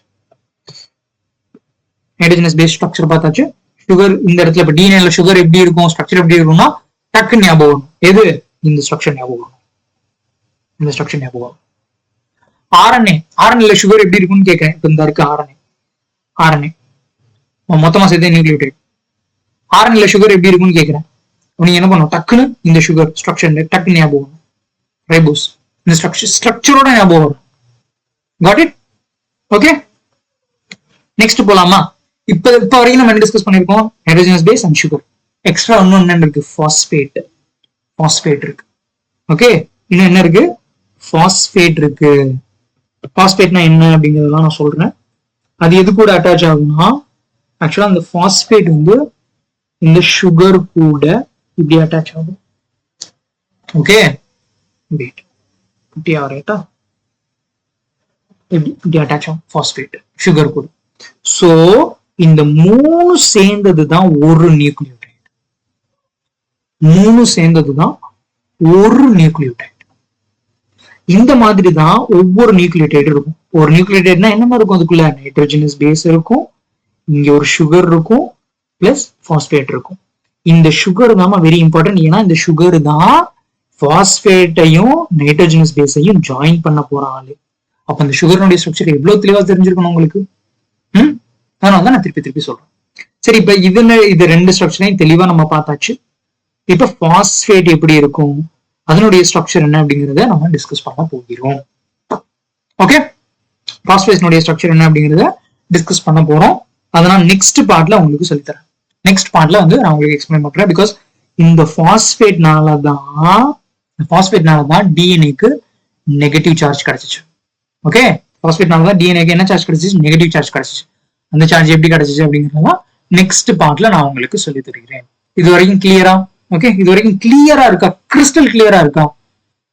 நைட்ரோஜனஸ் பேஸ் ஸ்ட்ரக்சர் பார்த்தாச்சு. சுகர் இந்த இடத்துல இப்ப டிஎன்ஏல சுகர் எப்படி இருக்கும், ஸ்ட்ரக்சர் எப்படி இருக்கும்னா டக்கு ஞாபகம் வரும். எது? இந்த ஸ்ட்ரக்சர் ஞாபகம் வரும். இந்த ஸ்ட்ரக்சர் ஞாபகம் வரும். ஆர்என்ஏல சுகர் எப்படி இருக்கும்னு கேட்கிறேன். இப்ப இந்த இருக்கு ஆர்என்ஏ மொத்தமா சேர்த்து நியூக்ளியோடைட். ஆர்என்ஏல சுகர் எப்படி இருக்கும்னு கேட்கிறேன். நீங்க என்ன பண்ணும், டக்குன்னு இந்த சுகர் ஸ்ட்ரக்சர் டக்குன்னு ஞாபகம் வரும். ரைபோஸ், இந்த ஸ்ட்ரக்சரோட ஞாபகம் வரும். Got it? ஓகே, நெக்ஸ்ட் போலாமா? இப்ப வரைக்கும் நம்ம என்ன டிஸ்கஸ் பண்ணிருக்கோம்? Nitrogenous base and sugar. Extra இன்னும் என்ன இருக்கு? பாஸ்பேட் இருக்கு. ஓகே, இன்னும் என்ன இருக்கு? பாஸ்பேட் இருக்கு. பாஸ்பேட்னா என்ன அப்படிங்கறதெல்லாம் நான் சொல்றேன். அது எது கூட அட்டாச் ஆகும்னா, ஆக்சுவலா அந்த பாஸ்பேட் வந்து இந்த சுகர் கூட இப்படி அட்டாச் ஆகும். ஓகே, இப்படி அட்டாச் ஆகும் பாஸ்பேட் சுகர் கூட. சோ இந்த 3 சேர்ந்ததுதான் ஒரு நியூக்ளியோடைட். 3 சேர்ந்ததுதான் ஒரு நியூக்ளியோடைட். இந்த மாதிரி தான் ஒவ்வொரு நியூக்ளியோடைட் இருக்கும். ஒரு நியூக்ளியோடைட்னா என்ன மாதிரி இருக்கும்? அதுக்குள்ள நைட்ரோஜனஸ் பேஸ் இருக்கும், இங்க ஒரு சுகர் இருக்கும், பிளஸ் பாஸ்பேட் இருக்கும். இந்த சுகர் தான் வெரி இம்பார்ட்டன்ட். ஏன்னா இந்த சுகர் தான் பாஸ்பேட்டையும் நைட்ரோஜனஸ் பேஸையும் ஜாயின் பண்ண போற ஆளு. அப்ப அந்த சுகருடைய ஸ்ட்ரக்சர் எவ்வளவு தெளிவா தெரிஞ்சிருக்கணும் உங்களுக்கு. அதனால நான் திருப்பி சொல்றேன். சரி, இப்ப இது 2 ஸ்ட்ரக்சரையும் தெளிவா நம்ம பார்த்தாச்சு. இப்ப பாஸ்பேட் எப்படி இருக்கும், அதனுடைய ஸ்ட்ரக்சர் என்ன அப்படிங்கறத நம்ம டிஸ்கஸ் பண்ண போகிறோம். ஓகே, பாஸ்பேட்னுடைய ஸ்ட்ரக்சர் என்ன அப்படிங்கறத டிஸ்கஸ் பண்ண போறோம். அதனால நெக்ஸ்ட் பார்ட்ல உங்களுக்கு சொல்லித்தரேன். நெக்ஸ்ட் பார்ட்ல வந்து நான் உங்களுக்கு எக்ஸ்பிளைன் பண்றேன். பிகாஸ் இந்த பாஸ்பேட்னாலதான் டிஎன்ஏக்கு நெகட்டிவ் சார்ஜ் கிடைச்சிச்சு. ஓகே, பாஸ்பேட்னாலதான் டிஎன்ஏக்கு என்ன சார்ஜ் கிடைச்சிச்சு? நெகட்டிவ் சார்ஜ் கிடைச்சிச்சு. அந்த சார்ஜ் எப்படி கிடைச்சிச்சு அப்படிங்கறதெல்லாம் நெக்ஸ்ட் பார்ட்ல நான் உங்களுக்கு சொல்லி தருகிறேன். இது வரைக்கும் கிளியரா? ஓகே, இது வரைக்கும் கிளியரா இருக்கா? கிறிஸ்டல் கிளியரா இருக்கா?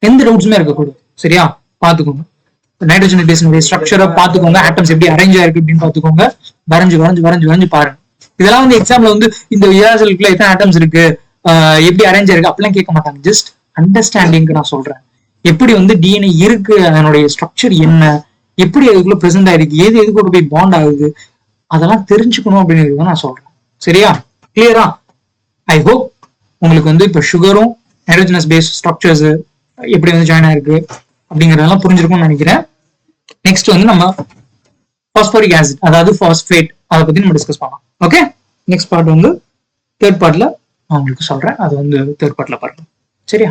எந்த டவுட்ஸுமே இருக்கக்கூடாது. சரியா? பாத்துக்கோங்க. நைட்ரோஜன் பேஸினுடைய ஸ்ட்ரக்சரை பாத்துக்கோங்க. ஆட்டம்ஸ் எப்படி அரேஞ்ச் ஆயிருக்கு அப்படின்னு பாத்துக்கோங்க. வரைஞ்சு பாருங்க. இதெல்லாம் வந்து எக்ஸாம்ல வந்து இந்த ஏராசலுக்குள்ள எத்தனை ஆட்டம்ஸ் இருக்கு, எப்படி அரேஞ்ச் ஆயிருக்கு அப்படிலாம் கேட்க மாட்டாங்க. ஜஸ்ட் அண்டர்ஸ்டாண்டிங்க்கு நான் சொல்றேன். எப்படி வந்து டிஎன்ஏ இருக்கு, அதனுடைய ஸ்ட்ரக்சர் என்ன, எப்படி அதுக்குள்ள பிரசன்ட் ஆயிருக்கு, எது கூட போய் பாண்ட் ஆகுது, அதெல்லாம் தெரிஞ்சுக்கணும் அப்படிங்கிறது நான் சொல்றேன். சரியா? கிளியரா? ஐ ஹோப் உங்களுக்கு வந்து இப்ப சுகரும் நைட்ரோஜனஸ் பேஸ் ஸ்ட்ரக்சர்ஸ் எப்படி வந்து ஜாயின் ஆயிருக்கு அப்படிங்கறதெல்லாம் புரிஞ்சிருக்கும்னு நினைக்கிறேன். நெக்ஸ்ட் வந்து நம்ம பாஸ்போரிக் ஆசிட், அதாவது பாஸ்பேட், அதை பத்தி நம்ம டிஸ்கஸ் பண்ணலாம். ஓகே, நெக்ஸ்ட் பார்ட் வந்து தேர்ட் பார்ட்ல நான் உங்களுக்கு சொல்றேன். அது வந்து தேர்ட் பார்ட்ல பாருங்க. சரியா?